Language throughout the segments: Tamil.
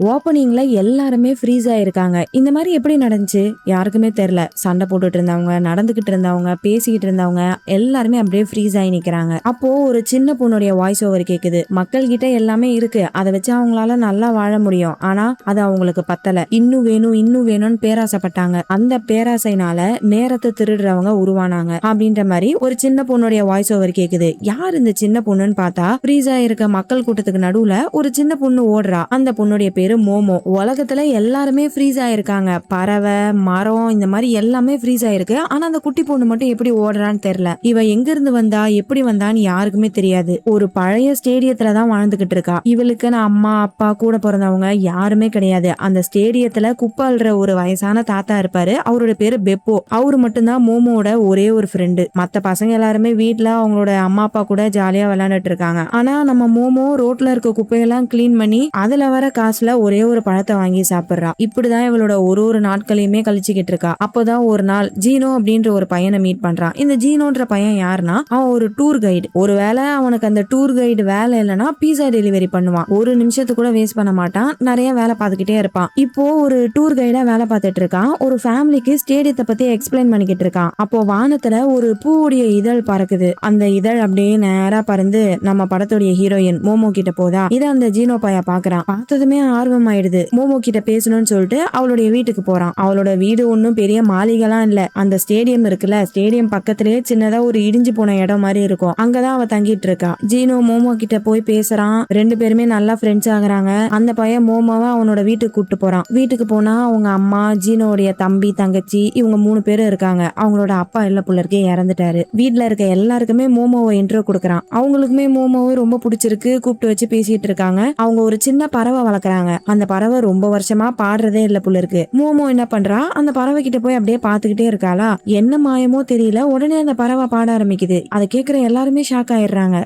ஓப்பனிங்ல எல்லாருமே ஃப்ரீஸ் ஆயிருக்காங்க. இந்த மாதிரி எப்படி நடந்துச்சு யாருக்குமே தெரியல. சண்டை போட்டுட்டு இருந்தவங்க, நடந்துகிட்டு இருந்தவங்க, பேசிக்கிட்டு இருந்தவங்க எல்லாருமே அப்படியே ஃப்ரீஸ் ஆகி நிக்கிறாங்க. அப்போ ஒரு சின்ன பொண்ணுடைய வாய்ஸ் ஓவர் கேக்குது. மக்கள் கிட்ட எல்லாமே இருக்கு, அதை வச்சு அவங்களால நல்லா வாழ முடியும், ஆனா அது அவங்களுக்கு பத்தல. இன்னும் வேணும் இன்னும் வேணும்னு பேராசைப்பட்டாங்க. அந்த பேராசைனால நேரத்தை திருடுறவங்க உருவானாங்க அப்படின்ற மாதிரி ஒரு சின்ன பொண்ணுடைய வாய்ஸ் ஓவர் கேக்குது. யார் இந்த சின்ன பொண்ணுன்னு பார்த்தா ஃப்ரீஸ் ஆயிருக்க மக்கள் கூட்டத்துக்கு நடுவுல ஒரு சின்ன பொண்ணு ஓடுறா. அந்த பொண்ணுடைய பேரு மோமோ. உலகத்துல எல்லாருமே ஃப்ரீஸ் ஆயிருக்காங்க. பறவை, மரம், இந்த மாதிரி எல்லாமே ஃப்ரீஸ் ஆயிருக்கு. ஆனா அந்த குட்டி பொண்ணு மட்டும் எப்படி ஓடுறான்னு தெரியல. இவ எங்க இருந்து வந்தா, எப்படி வந்தான்னு யாருக்குமே தெரியாது. ஒரு பழைய ஸ்டேடியத்துலதான் வாழ்ந்துகிட்டு இருக்கா. இவளுக்குன்னு அம்மா, அப்பா, கூட பிறந்தவங்க யாருமே கிடையாது. அந்த ஸ்டேடியத்துல குப்பை அள்ளுற ஒரு வயசான தாத்தா இருப்பாரு. அவரோட பேரு பெப்போ. அவரு மட்டும்தான் மோமோட ஒரே ஒரு ஃப்ரெண்டு. மத்த பசங்க எல்லாருமே வீட்டுல அவங்களோட அம்மா அப்பா கூட ஜாலியா விளையாண்டுட்டு இருக்காங்க. ஆனா நம்ம மோமோ ரோட்ல இருக்க குப்பையெல்லாம் கிளீன் பண்ணி அதுல வர காசுல ஒரே ஒரு பழத்தை வாங்கி சாப்பிடுறா. இப்படிதான் இவளோட ஒரு நாட்களையுமே கழிச்சுக்கிட்டு இருக்கா. அப்போதான் ஒரு நாள் ஜீனோ அப்படின்ற ஒரு பையனை மீட் பண்றான். இந்த ஜீனோன்ற பையன் யாருன்னா, அவன் ஒரு டூர் கைடு. ஒருவேளை அவனுக்கு அந்த டூர் கைடு வேலை இல்லைன்னா பீஸா டெலிவரி பண்ணுவான். ஒரு நிமிஷத்து கூட வேஸ்ட் பண்ண மாட்டான். நிறைய வேலை பார்த்துக்கிட்டே இருப்பான். இப்போ ஒரு டூர் கைடா வேலை பார்த்துட்டு இருக்கான். ஒரு ஃபேமிலிக்கு ஸ்டேடியத்தை பத்தி எக்ஸ்பிளைன் பண்ணிக்கிட்டு இருக்கான். அப்போ வானத்துல ஒரு பூவுடைய இதழ் பறக்குது. அந்த இதழ் அப்படியே நேரா பறந்து நம்ம படத்துடைய ஹீரோயின் மோமோ கிட்ட போதா. இதை அந்த ஜீனோ பையா பாக்குறான். பார்த்ததுமே ஆர்வம் ஆயிடுது. மோமோ கிட்ட பேசணும்னு சொல்லிட்டு அவளுடைய வீட்டுக்கு போறான். அவளோட வீடு ஒன்னும் பெரிய மாளிகைலாம் இல்ல. அந்த ஸ்டேடியம் இருக்குல்ல, ஸ்டேடியம் பக்கத்திலேயே சின்னதா ஒரு இடிஞ்சு போன இடம் மாதிரி இருக்கும். அங்கதான் அவ தங்கிட்டு இருக்கா. ஜீனோ மோமோ கிட்ட போய் பேசுறான். ரெண்டு பேருமே நல்லா ஃப்ரெண்ட்ஸ் ஆகுறாங்க. அந்த பையன் மோமோவை அவனோட வீட்டுக்கு கூட்டு போறான். வீட்டுக்கு போனா அவங்க அம்மா, ஜீனோடைய தம்பி, தங்கச்சி, இவங்க 3 பேரும் இருக்காங்க. அவங்களோட அப்பா இல்ல புள்ள இருக்கே இறந்துட்டாரு. வீட்டுல இருக்க எல்லாருக்குமே மோமோவை இன்ட்ரோ கொடுக்குறான். அவங்களுக்குமே மோமோவை ரொம்ப பிடிச்சிருக்கு. கூப்பிட்டு வச்சு பேசிட்டு இருக்காங்க. அவங்க ஒரு சின்ன பறவை வளர்க்குறாங்க. அந்த பறவை ரொம்ப வருஷமா பாடுறதே இல்ல புள்ள இருக்கு. மோமோ என்ன பண்றா, அந்த பறவை கிட்ட போய் அப்படியே பாத்துக்கிட்டே இருக்காளா. என்ன மாயமோ தெரியல, உடனே அந்த பறவை பாட ஆரம்பிக்குது. அதை கேட்கிற எல்லாருமே ஷாக் ஆயிடுறாங்க.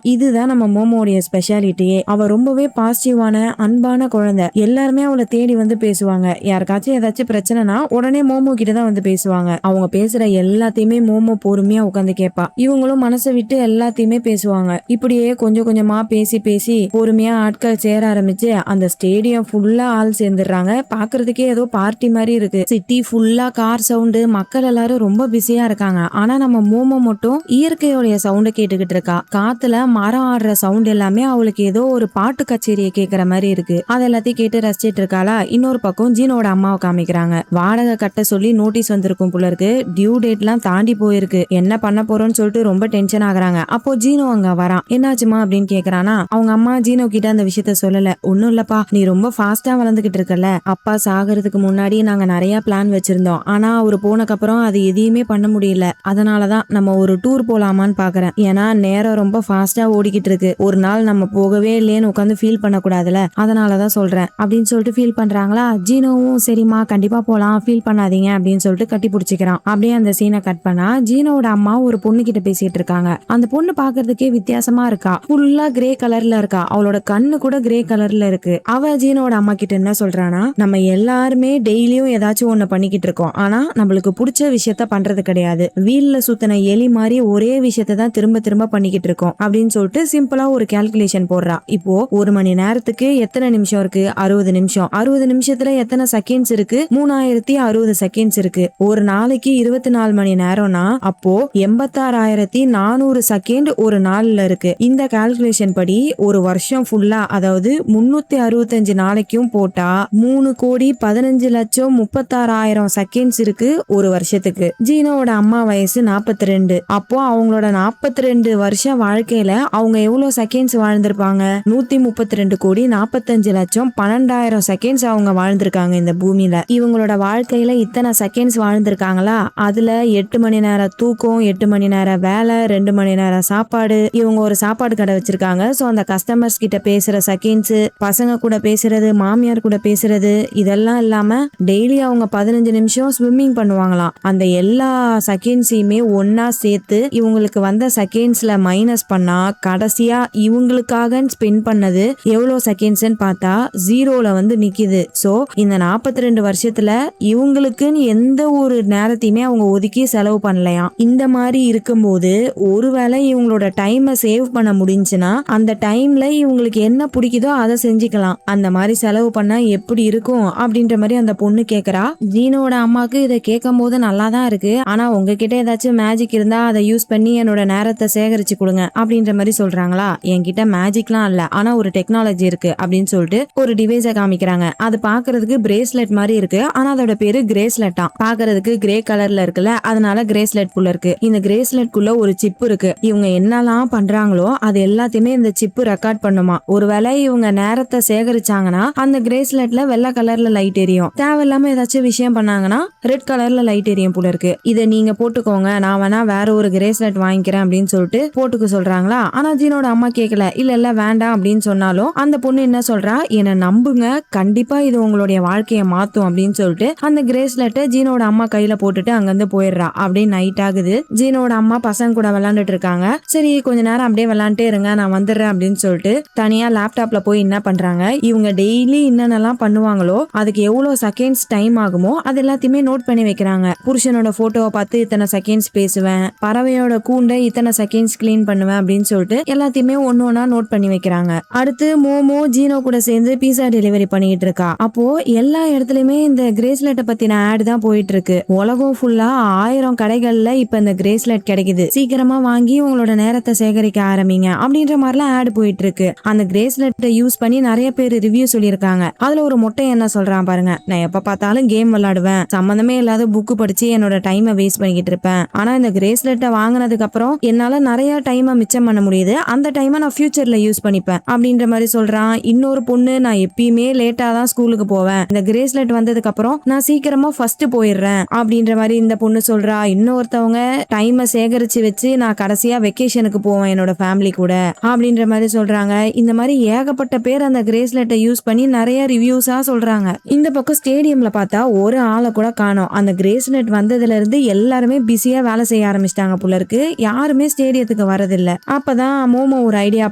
இதுதான் நம்ம மோமோடைய ஸ்பெஷாலிட்டியே. அவ ரொம்பவே பாசிட்டிவான அன்பான குழந்தை. எல்லாருமே அவளை தேடி வந்து பேசுவாங்க. யாருக்காச்சும் ஏதாச்சும் பிரச்சனைனா உடனே மோமோ கிட்ட தான் வந்து பேசுவாங்க. அவங்க பேசுற எல்லாத்தையுமே மோமோ பொறுமையா உட்காந்து கேட்பா. இவங்களும் மனசை விட்டு எல்லாத்தையுமே பேசுவாங்க. இப்படியே கொஞ்சம் கொஞ்சமா பேசி பேசி பொறுமையா ஆட்கள் சேர ஆரம்பிச்சு அந்த ஸ்டேடியம் ஃபுல்லா ஆள் சேர்ந்துடுறாங்க. பாக்குறதுக்கே ஏதோ பார்ட்டி மாதிரி இருக்கு. சிட்டி ஃபுல்லா கார் சவுண்டு, மக்கள் எல்லாரும் ரொம்ப பிஸியா இருக்காங்க. ஆனா நம்ம மோமோ மட்டும் இயற்கையோடைய சவுண்ட கேட்டுக்கிட்டு இருக்கா. காத்துல மரம் ஆடுற சவுண்ட் எல்லாமே அவளுக்கு ஏதோ ஒரு பாட்டு கச்சேரியை கேட்கற மாதிரி இருக்கு. அது எல்லாத்தையும் கேட்டு ரசிச்சிட்டு இருக்காளா. இன்னொரு பக்கம் ஜீனோட அம்மாவை காமிக்கிறாங்க. வாடகை கட்ட சொல்லி நோட்டீஸ் வந்திருக்கும் போல இருக்கு. டியூ டேட் எல்லாம் தாண்டி போயிருக்கு. என்ன பண்ண போறோம்னு சொல்லிட்டு ரொம்ப டென்ஷன் ஆகுறாங்க. அப்போ ஜீனோ அங்க வரான். என்னாச்சுமா அப்படின்னு கேக்குறானா. அவங்க அம்மா ஜீனோ கிட்ட அந்த விஷயத்த சொல்லல. ஒன்னும் இல்லப்பா, நீ ரொம்ப ஃபாஸ்டா வளர்ந்துகிட்டு இருக்கல. அப்பா சாகிறதுக்கு முன்னாடி நாங்க நிறைய பிளான் வச்சிருந்தோம். ஆனா அவரு போனக்கப்புறம் அது எதையுமே பண்ண முடியல. அதனாலதான் நம்ம ஒரு டூர் போலாமான்னு பாக்குறேன். ஏன்னா நேரம் ரொம்ப ஃபாஸ்டா ஓடிக்கிட்டு இருக்கு. ஒரு நாள் நம்ம போகவே இல்லையேன்னு உட்காந்து ஃபீல் பண்ண கூடாதுல, அதனாலதான் சொல்றேன் அப்படின்னு சொல்லிட்டு ஃபீல் பண்றாங்களா. ஜீனோவும் சரிம்மா கண்டிப்பா போலாம், ஃபீல் பண்ணாதீங்க அப்படின்னு சொல்லிட்டு கட்டி பிடிச்சிக்கிறான். அப்படியே அந்த சீனை கட் பண்ணா ஜீனோட அம்மா ஒரு பொண்ணு கிட்ட பேசிட்டு இருக்காங்க. அந்த பொண்ணு பாக்குறதுக்கே வித்தியாசமா இருக்கா. ஃபுல்லா கிரே கலர்ல இருக்கா. அவளோட கண்ணு கூட கிரே கலர்ல இருக்கு. அவ ஜீனோட அம்மா கிட்ட என்ன சொல்றானா, நம்ம எல்லாருமே டெய்லியும் ஏதாச்சும் ஒண்ணு பண்ணிக்கிட்டு இருக்கோம். ஆனா நம்மளுக்கு பிடிச்ச விஷயத்த பண்றது கிடையாது. வீல்ல சுத்தின எலி மாதிரி ஒரே விஷயத்த தான் திரும்ப திரும்ப பண்ணிக்கிட்டு இருக்கோம் அப்படின்னு சொல்லிட்டு சிம்பிளா ஒரு கால்குலேஷன் போடுறா. இப்போ 1 மணி நேரத்துக்கு எத்தனை நிமிஷம் இருக்கு? 60 நிமிஷம். 60 நிமிஷத்துல எத்தனை செகண்ட்ஸ் இருக்கு? 3060 செகண்ட்ஸ் இருக்கு. ஒரு நாளைக்கு 24 மணி நேரம்னா அப்போ 86,400 செகண்ட் ஒரு நாள்ல இருக்கு. இந்த கால்குலேஷன் படி ஒரு வருஷம் ஃபுல்லா, அதாவது 365 நாளைக்கும் போட்டா 3,15,36,000 செகண்ட்ஸ் இருக்கு ஒரு வருஷத்துக்கு. ஜீனோட அம்மா வயசு 42. அப்போ அவங்களோட 42 வருஷ வாழ்க்கையில அவங்க எவ்வளவு செகண்ட்ஸ் வாழ்ந்திருப்பாங்க? 132,45,00,000 செகண்ட்ஸ் அவங்க வாழ்ந்திருக்காங்க இந்த பூமியில. இவங்களோட வாழ்க்கையில இத்தனை செகண்ட்ஸ் வாழ்ந்திருக்காங்களா, அதுல 8 மணி நேரம் தூக்கம், 8 மணி நேரம் வேலை, 2 மணி நேரம் சாப்பாடு. இவங்க ஒரு சாப்பாடு கடை வச்சிருக்காங்க. சோ அந்த கஸ்டமர்ஸ் கிட்ட பேசுற செகண்ட்ஸ், பசங்க கூட பேசுறது, மாமியார் கூட பேசுறது, இதெல்லாம் இல்லாம டெய்லி அவங்க 15 நிமிஷம் ஸ்விம்மிங் பண்ணுவாங்களாம். அந்த எல்லா செகண்ட்ஸையுமே ஒன்னா சேர்த்து இவங்களுக்கு வந்த செகண்ட்ஸ்ல மைனஸ் பண்ணா கடைசியா இவங்களுக்காக ஸ்பெண்ட் பண்ணது எவ்வளவு செகண்ட்ஸ்ன்னு பார்த்தா ஜீரோல வந்து நிக்குது. சோ இந்த 42 வருஷத்துல இவங்களுக்குன்னு எந்த ஒரு நேரத்தையுமே அவங்க ஒதுக்கி செலவு பண்ணலையாம். இந்த மாதிரி இருக்கும்போது ஒருவேளை இவங்களோட டைமை சேவ் பண்ண முடிஞ்சுன்னா அந்த டைம்ல இவங்களுக்கு என்ன பிடிக்குதோ அதை செஞ்சுக்கலாம். அந்த மாதிரி செலவு பண்ணா எப்படி இருக்கும் அப்படின்ற மாதிரி அந்த பொண்ணு கேக்குறா. ஜீனோட அம்மாக்கு இதை கேட்கும் போது நல்லா தான் இருக்கு, ஆனா உங்ககிட்ட ஏதாச்சும் மேஜிக் இருந்தா அதை யூஸ் பண்ணி என்னோட நேரத்தை சேகரிச்சு கொடுங்க அப்படின்ற மாதிரி சொல்றாங்களா. என்கிட்ட மேஜிக்லாம் இல்ல, ஆனா ஒரு டெக்னாலஜி இருக்கு அப்படின்னு சொல்லிட்டு ஒரு டிவைஸை காமிக்கிறாங்க. அது பாக்குறதுக்கு பிரேஸ்லெட் மாதிரி இருக்கு, ஆனா அதோட பேரு கிரேஸ்லெட்டா. பாக்குறதுக்கு கிரே கலர்ல இருக்குல்ல, அதனால கிரேஸ்லெட் குள்ள இருக்கு. இந்த கிரேஸ்லெட் குள்ள ஒரு சிப் இருக்கு. இவங்க என்னெல்லாம் பண்றாங்களோ அது எல்லாத்தையுமே இந்த சிப் ரெக்கார்ட் பண்ணுமா. ஒருவேளை இவங்க நேரத்தை சேகரிச்சாங்கன்னா அந்த கிரேஸ்லெட்ல வெள்ளை கலர்ல லைட் எரியும், தேவையில்லாம ஏதாச்சும் விஷயம் பண்ணாங்கன்னா ரெட் கலர்ல லைட் எரியும் போல இருக்கு. இதை நீங்க போட்டுக்கோங்க, நான் வேணா வேற ஒரு கிரேஸ்லெட் வாங்கிக்கிறேன் அப்படின்னு சொல்லிட்டு போட்டுக்க சொல்றாங்களா. ஆனா ஜீனோட அம்மா கேட்கல. இல்ல இல்ல வேண்டாம் அப்படின்னு சொன்னாலும் அந்த பொண்ணு என்ன சொல்றா, என்ன நம்புங்க, கண்டிப்பா இது உங்களுடைய வாழ்க்கையை மாத்தும் அப்படின்னு சொல்லிட்டு அந்த கிரேஸ்லெட்டை ஜீனோட அம்மா கையில போட்டுட்டு அங்கிருந்து போயிடுறா. அப்படியே நைட் ஆகுது. ஜீனோட அம்மா பசங்க கூட விளையாண்டுட்டு இருக்காங்க. சரி கொஞ்ச நேரம் அப்படியே விளையாண்டே இருங்க, நான் வந்துடுறேன் அப்படின்னு சொல்லிட்டு தனியா லேப்டாப்ல போய் என்ன பண்றாங்க, இவங்க டெய்லி என்னென்னலாம் பண்ணுவாங்களோ அதுக்கு எவ்வளவு செகண்ட்ஸ் டைம் ஆகுமோ அது எல்லாத்தையுமே நோட் பண்ணி வைக்கிறாங்க. புருஷனோட போட்டோவை பார்த்து இத்தனை செகண்ட்ஸ் பேசுவேன், பறவையோட கூண்டை இத்தனை செகண்ட்ஸ் கிளீன் பண்ணுவேன் அப்படின்னு சொல்லிட்டு எல்லாத்தையுமே ஒன்னு ஒன்னா நோட் பண்ணி வைக்கிறாங்க. அடுத்து மோமோ ஜீனோ கூட சேர்ந்து பீஸா டெலிவரி பண்ணிட்டு இருக்கா. அப்போ எல்லா இடத்துலயுமே இந்த கிரேஸ்லெட்டை பத்தின ஆட் தான் போயிட்டு இருக்கு. உலகம் ஃபுல்லா 1000 கடைகள்ல இப்ப இந்த கிரேஸ்லெட் கிடைக்குது, சீக்கிரமா வாங்கி உங்களோட நேரத்தை சேகரிக்க ஆரம்பிங்க அப்படின்ற மாதிரிலாம் ஆட் போயிட்டு இருக்கு. அந்த கிரேஸ்லெட்டை யூஸ் பண்ணி நிறைய பேர் ரிவ்யூ சொல்லியிருக்காங்க. அதுல ஒரு மொட்டை என்ன சொல்றான் பாருங்க, நான் எப்ப பார்த்தாலும் கேம் விளையாடுவேன், சம்பந்தமே இல்லாத புக்கு படிச்சு என்னோட டைமை வேஸ்ட் பண்ணிக்கிட்டு இருப்பேன், ஆனா இந்த கிரேஸ்லெட்டை வாங்கினதுக்கு அப்புறம் என்னால நிறைய டைமை மிச்சம் பண்ண முடியுது, அந்த டைமை நான் ஃபியூச்சர்ல யூஸ் பண்ணிப்பேன் அப்படின்ற மாதிரி சொல்றான். இன்னொரு பொண்ணு, நான் எப்பயுமே லேட்டா தான் ஸ்கூலுக்கு போவேன், இந்த கிரேஸ்லெட் வந்ததுக்கு அப்புறம் நான் சீக்கிரமா ஃபர்ஸ்ட் போயிடுறேன் அப்படின்ற மாதிரி இந்த பொண்ணு சொல்றா. இன்னொருத்தவங்க டைமை சேகரிச்சு வச்சு நான் கடைசியா வெக்கேஷனுக்கு போவேன் என்னோட ஃபேமிலி கூட அப்படின்ற மாதிரி சொல்றாங்க. இந்த மாதிரி ஏகப்பட்ட பேர் அந்த கிரேஸ்லெட்டை யூஸ் பண்ணி நிறைய ரிவ்யூஸா சொல்றாங்க. இந்த பக்கம் ஸ்டேடியம்ல பார்த்தா ஒரு ஆளை கூட காணோம். அந்த கிரேஸ்லெட் வந்ததுல இருந்து எல்லாருமே பிஸியா வேலை செய்ய ஆரம்பிச்சிட்டாங்க போல இருக்கு, யாருமே ஸ்டேடியத்துக்கு வரதில்ல. அப்பதான் மோமோ ஒரு ஐடியா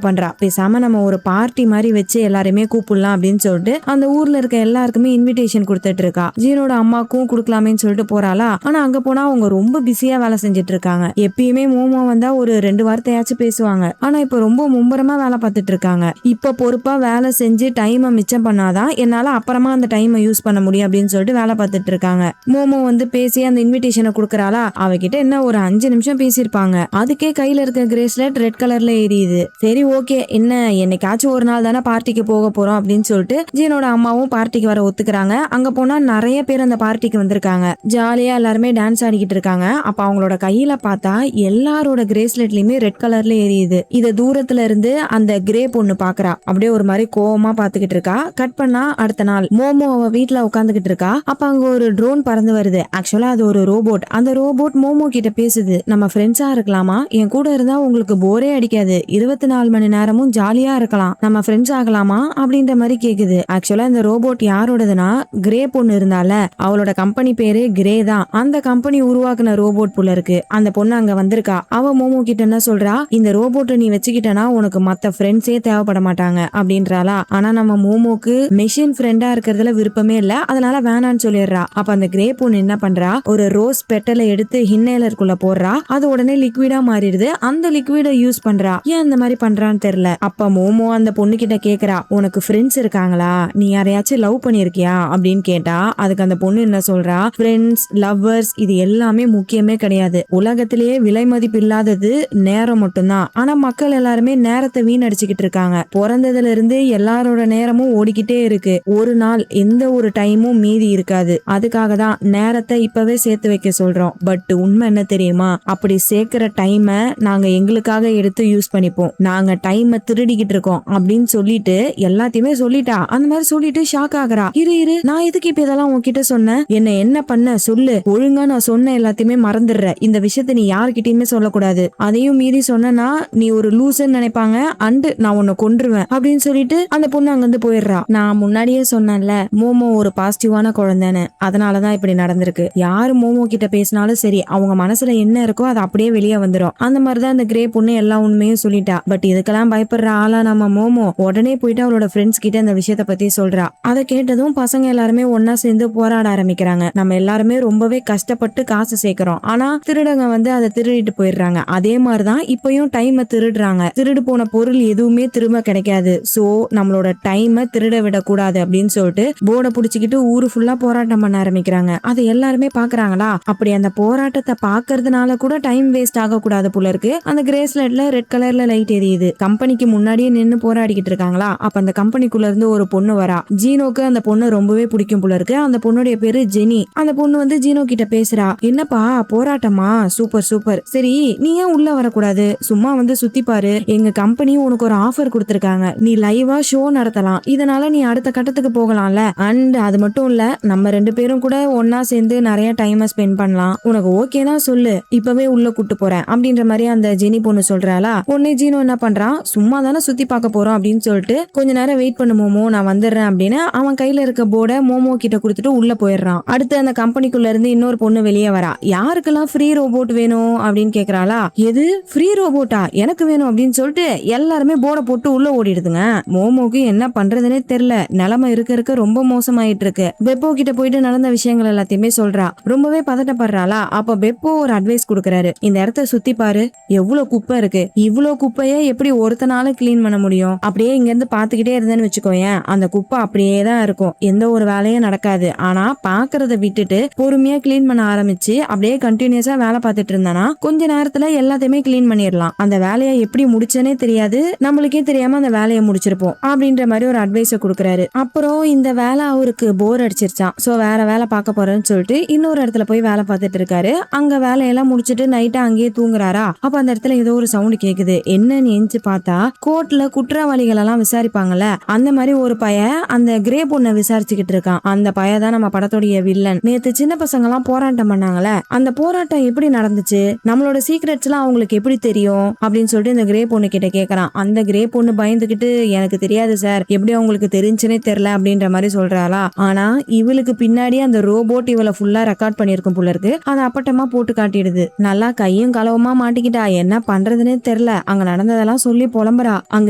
பண்றா, பேசாம நம்ம ஒரு பார்ட்டி மாதிரி வச்சு எல்லாருமே கூப்பிடலாம் அப்படின்னு சொல்லிட்டு அந்த ஊர்ல இருக்க எல்லாருக்குமே இன்விடேஷன் கொடுத்துட்டு இருக்கா. ஜீனோட அம்மாக்கும் கொடுக்கலாமேன்னு சொல்லிட்டு போறாளா. ஆனா அங்க போனா அவங்க ரொம்ப பிஸியா வேலை செஞ்சுட்டு இருக்காங்க. எப்பயுமே மோமோ வந்தா ஒரு 2 வார்த்தையாச்சும் பேசுவாங்க, ஆனா இப்ப ரொம்ப மும்பரமா வேலை பார்த்துட்டு இருக்காங்க. இப்ப பொறுப்பா வேலை செஞ்சு டைமை மிச்சம் பண்ணாதான் என்னால அப்புறமா அந்த டைமை யூஸ் பண்ண முடியும் அப்படின்னு சொல்லிட்டு வேலை பார்த்துட்டு இருக்காங்க. மோமோ வந்து பேசி அந்த இன்விடேஷனை கொடுக்கறாளா. அவகிட்ட என்ன ஒரு 5 நிமிஷம் பேசியிருப்பாங்க, அதுக்கே கையில இருக்க கிரேஸ்லெட் ரெட் கலர்ல எரியுது. சரி ஓகே, என்ன என்னைக்காச்சும் ஒரு நாள் தானே பார்ட்டிக்கு போக போறோம் அப்படின்னு சொல்லிட்டு ஜீனோட அம்மாவும் பார்ட்டிக்கு வர ஒத்துக்கிறாங்க. அங்க போனா நிறைய பேர் அந்த பார்ட்டிக்கு வந்திருக்காங்க. ஜாலியா எல்லாருமே டான்ஸ் ஆடிக்கிட்டு இருக்காங்க. அப்ப அவங்களோட கையில பார்த்தா எல்லாரோட கிரேஸ்லெட்லயுமே ரெட் கலர்ல எரியுது. இத தூரத்துல இருந்து அந்த கிரே பொண்ணு பாக்குறா. அப்படியே ஒரு மாதிரி கோவமா பாத்துக்கிட்டு இருக்கா. கட் பண்ணா அடுத்த நாள் மோமோ அவ வீட்டுல உட்காந்துக்கிட்டு இருக்கா. அப்ப அங்க ஒரு ட்ரோன் பறந்து வருது. ஆக்சுவலா அது ஒரு ரோபோட். அந்த ரோபோட் மோமோ கிட்ட பேசுது, நம்ம ஃப்ரெண்ட்ஸா இருக்கலாமா, என் கூட இருந்தா உங்களுக்கு போரே அடிக்காது, 24 மணி நேரமும் ஜாலியா இருக்கலாம், நம்ம ஃப்ரெண்ட்ஸ் ஆகலாமா அப்படின்ற மாதிரி கேக்குது. ஆக்சுவலா இந்த ரோபோட் யாரோடதுன்னா கிரே பொண்ணு இருந்தால அவளோட கம்பெனி பேரு கிரே தான். அந்த கம்பெனி உருவாக்குன ரோபோட் போல இருக்கு. அந்த பொண்ணு அங்க வந்திருக்கா. அவ மோமோ கிட்ட என்ன சொல்றா, இந்த ரோபோட்டை நீ வச்சுக்கிட்டனா உனக்கு மத்த ஃப்ரெண்ட்ஸே தேவைப்பட மாட்டாங்க அப்படின்றாளா. ஆனா நம்ம மோமோக்கு மெஷின் ஃப்ரெண்டா இருக்கிறதுல விருப்பமே இல்ல, அதனால வேணான்னு சொல்லிடுறா. அப்ப அந்த கிரே பொண்ணு என்ன பண்றா, ஒரு ரோஸ் பெட்டலை எடுத்து ஹின்னேலருக்குள்ள போடுறா. அது உடனே லிக்விடா மாறிடுது. அந்த லிக்விட யூஸ் பண்றா. ஏன் அந்த மாதிரி பண்றான்னு தெரியல. அப்ப மோமோ அந்த பொண்ணு கிட்ட கேக்குறா, உனக்கு ஃப்ரெண்ட்ஸ் இருக்காங்களா, நீ யாரையாச்சும் லவ் பண்ணிருக்கியா அப்படின்னு கேட்டா. அதுக்கு அந்த பொண்ணு என்ன சொல்றா, ஃப்ரெண்ட்ஸ் லவ்வர்ஸ் இது எல்லாமே முக்கியமே கிடையாது, உலகத்திலேயே விலை மதிப்பு இல்லாதது நேரம் மட்டும்தான். ஆனா மக்கள் எல்லாருமே நேரத்தை வீணடிச்சுக்கிட்டு இருக்காங்க. பிறந்ததுல இருந்து எல்லாரோட நேரமும் ஓடிக்கிட்டே இருக்கு, ஒரு நாள் எந்த ஒரு டைமும் மீதி இருக்காது. அதுக்காக தான் நேரத்தை இப்பவே சேர்த்து வைக்க சொல்றோம். பட் உண்மை என்ன தெரியுமா, அப்படி சேர்க்கிற டைமை நாங்க எங்களுக்காக எடுத்து யூஸ் பண்ணிப்போம், நாங்க டைமை திருடிக்கிட்டு இருக்கோம் அப்படின்னு சொல்லிட்டு எல்லாத்தையுமே சொல்லிட்டா. அந்த மாதிரி சொல்லிட்டு ஷாக் ஆகுறா. இரு நான் எதுக்கு இப்ப இதெல்லாம் உன்கிட்ட சொன்னேன், என்ன பண்ண சொல்லு, ஒழுங்கா நான் சொன்ன எல்லாத்தையுமே மறந்துடுற, இந்த விஷயத்த நீ யாருக்கிட்டயுமே சொல்லக்கூடாது, அதையும் மீறி சொன்னா நீ ஒரு லூசுன்னு நினைப்பாங்க, அண்டு நான் உன்னை கொன்றுவேன் அப்படின்னு சொல்லிட்டு அந்த பொண்ணு அங்கிருந்து போயிடுறா. நான் முன்னாடியே சொன்னேன்ல மோமோ ஒரு பாசிட்டிவான குழந்தைன்னு, அதனாலதான் இப்படி நடந்திருக்கு. யாரு மோமோ கிட்ட பேசினாலும் சரி அவங்க மனசுல என்ன இருக்கோ அது அப்படியே வெளியே வந்துடும். அந்த மாதிரிதான் இந்த கிரே பொண்ணு எல்லா உண்மையும் சொல்லிட்டா. பட் இதுக்கெல்லாம் பயப்படுற ஆளா நம்ம மோமோ உடனே போயிட்டு அவளோட ஃப்ரெண்ட்ஸ் கிட்ட இந்த விஷயத்த பத்தி சொல்றா. அதை கேட்டதும் பசங்க எல்லாருமே ஒன்னா சேர்ந்து போராட ஆரம்பிக்கிறாங்க. நம்ம எல்லாருமே ரொம்பவே கஷ்டப்பட்டு காசு சேர்க்கிறோம், ஆனா திருடங்க வந்து அதை திருடிட்டு போயிடுறாங்க. அதே மாதிரிதான் இப்பயும் டைமை திருடுறாங்க. திருடு போன பொருள் எதுவுமே திரும்ப கிடைக்காது. சோ நம்மளோட டைமை திருட விடக்கூடாது அப்படின்னு சொல்லிட்டு போர்டை புடிச்சுக்கிட்டு ஊரு ஃபுல்லா போராட்டம் பண்ண ஆரம்பிக்கிறாங்க. அதை எல்லாருமே பாக்குறாங்களா? அப்படி அந்த போராட்டத்தை பாக்குறதுனால கூட டைம் வேஸ்ட் ஆக கூடாது போல இருக்கு. அந்த கிரேஸ்லெட்ல ரெட் கலர்ல லைட் எரியுது. கம்பெனிக்கு முன்னாடியே நின்னு போராடிக்கிட்டு இருக்காங்களா? அப்ப அந்த கம்பெனிக்குள்ள இருந்து ஒரு பொண்ணு வரா. ஜீனோக்கு அந்த பொண்ணு ரொம்பவே பிடிக்கும் போல இருக்கு. அந்த பொண்ணுடைய பேரு ஜெனி. அந்த பொண்ணு வந்து ஜீனோ கிட்ட பேசுறா. என்னப்பா போராட்டமா? Super super. சரி நீ ஏன் உள்ள வரக்கூடாது? சும்மா வந்து சுத்தி பாரு. எங்க கம்பெனி உனக்கு ஒரு ஆஃபர் கொடுத்திருக்காங்க. நீ லைவா ஷோ நடத்தலாம். இதனால நீ அடுத்த கட்டத்துக்கு போகலாம்ல. அண்ட் அது மட்டும் இல்ல, நம்ம 2 பேரும் கூட ஒன்னா சேர்ந்து நிறைய டைம் ஸ்பெண்ட் பண்ணலாம். உனக்கு ஓகே தான் சொல்லு, இப்பவே உள்ள கூட்டு போறேன் அப்படின்ற மாதிரி அந்த ஜெனி பொண்ணு சொல்றாளா. உடனே ஜீனோ என்ன பண்றான், சும்மா தானே சுத்தி பார்க்க போறோம் அப்படின்னு சொல்லிட்டு கொஞ்ச நேரம் வெயிட் பண்ணு மோமோ, நான் வந்துடுறேன் அப்படின்னு அவன் கையில இருக்க போர்டை மோமோ கிட்ட கொடுத்துட்டு உள்ள போயிடுறான். அடுத்து அந்த கம்பெனிக்குள்ள இருந்து இன்னொரு பொண்ணு வெளியே வரா. யாருக்கெல்லாம் ஃப்ரீ ரோபோட் வேணும் அப்படின்னு கேக்குறாளா. எது ஃப்ரீ ரோபோட்டா, எனக்கு வேணும் அப்படின்னு சொல்லிட்டு எல்லாருமே போர்டை போட்டு உள்ள ஓடிடுதுங்க. மோமோக்கு என்ன பண்றதுன்னே தெரியல. நிலைமை இருக்க இருக்க ரொம்ப மோசமாயிட்டு இருக்கு. பெப்போ கிட்ட போயிட்டு நடந்த விஷயங்கள் எல்லாத்தையுமே சொல்றா. ரொம்பவே பதட்டப்படுறாளா. அப்ப பெப்போ ஒரு அட்வைஸ் கொடுக்கறாரு. இந்த இடத்த சுத்தி பாரு, எவ்வளவு குப்பை இருக்கு. இவ்வளவு குப்பையை எப்படி ஒருத்தனால கிளீன் பண்ண முடியும்? அப்படியே இங்க இருந்து பாத்துக்கிட்டே இருந்தேன்னு வச்சுக்கோயேன், அந்த குப்பை அப்படியே தான் இருக்கும். எந்த ஒரு வேலையும் நடக்காது. ஆனா பாக்குறத விட்டுட்டு பொறுமையா கிளீன் பண்ண ஆரம்பிச்சு அப்படியே கண்டினியூஸா வேலை பார்த்துட்டு இருந்தானா கொஞ்ச நேரத்துல எல்லாத்தையுமே கிளீன் பண்ணிடலாம். அந்த வேலையை எப்படி முடிச்சனே தெரியாது, நம்மளுக்கே தெரியாம அந்த வேலையை முடிச்சிருப்போம் அப்படின்ற மாதிரி ஒரு அட்வைஸ கொடுக்கறாரு. அப்புறம் இந்த வேலை அவருக்கு போர் அடிச்சிருச்சான். சோ வேற வேலை பார்க்க போறேன்னு சொல்லிட்டு இன்னொரு இடத்துல போய் வேலை பார்த்துட்டு இருக்காரு. அங்க வேலையெல்லாம் முடிச்சிட்டு நைட்டா அங்கேயே தூங்குறாரா. அப்ப அந்த இடத்துல ஏதோ ஒரு சவுண்ட் கேக்குது. என்னன்னு எஞ்சி பார்த்தா கோர்ட்ல குற்றவாளிகள் எல்லாம் விசாரிப்பாங்கல்ல, அந்த மாதிரி ஒரு பையன் அந்த கிரே பொண்ணை விசாரிச்சுக்கிட்டு இருக்கான். அந்த பையன் தான் நம்ம படத்தோடைய வில்லன். நேத்து சின்ன பசங்க எல்லாம் போராட்டம் பண்ணாங்கல்ல, அந்த போராட்டம் எப்படி நடந்துச்சு, நம்மளோட சீக்ரெட்ஸ் எல்லாம் அவங்களுக்கு எப்படி தெரியும் அப்படின்னு சொல்லிட்டு இந்த கிரே பொண்ணு கிட்ட கேக்குறான். அந்த கிரே பொண்ணு பயந்துகிட்டு எனக்கு தெரியாது சார், எப்படி அவங்களுக்கு தெரிஞ்சுனே தெரியல அப்படின்ற மாதிரி சொல்றாளா. ஆனா இவளுக்கு பின்னாடி அந்த ரோபோட் இவளை ஃபுல்லா ரெக்கார்ட் பண்ணிருக்கும் போல இருக்கு. அதை அப்பட்டமா போட்டு காட்டிடுது. நல்லா கையும் களவுமா மாட்டிக்கிட்டா. என்ன பண்றதுன்னே தெரியல. அங்க நடந்ததெல்லாம் சொல்லி புலம்புறா. அங்க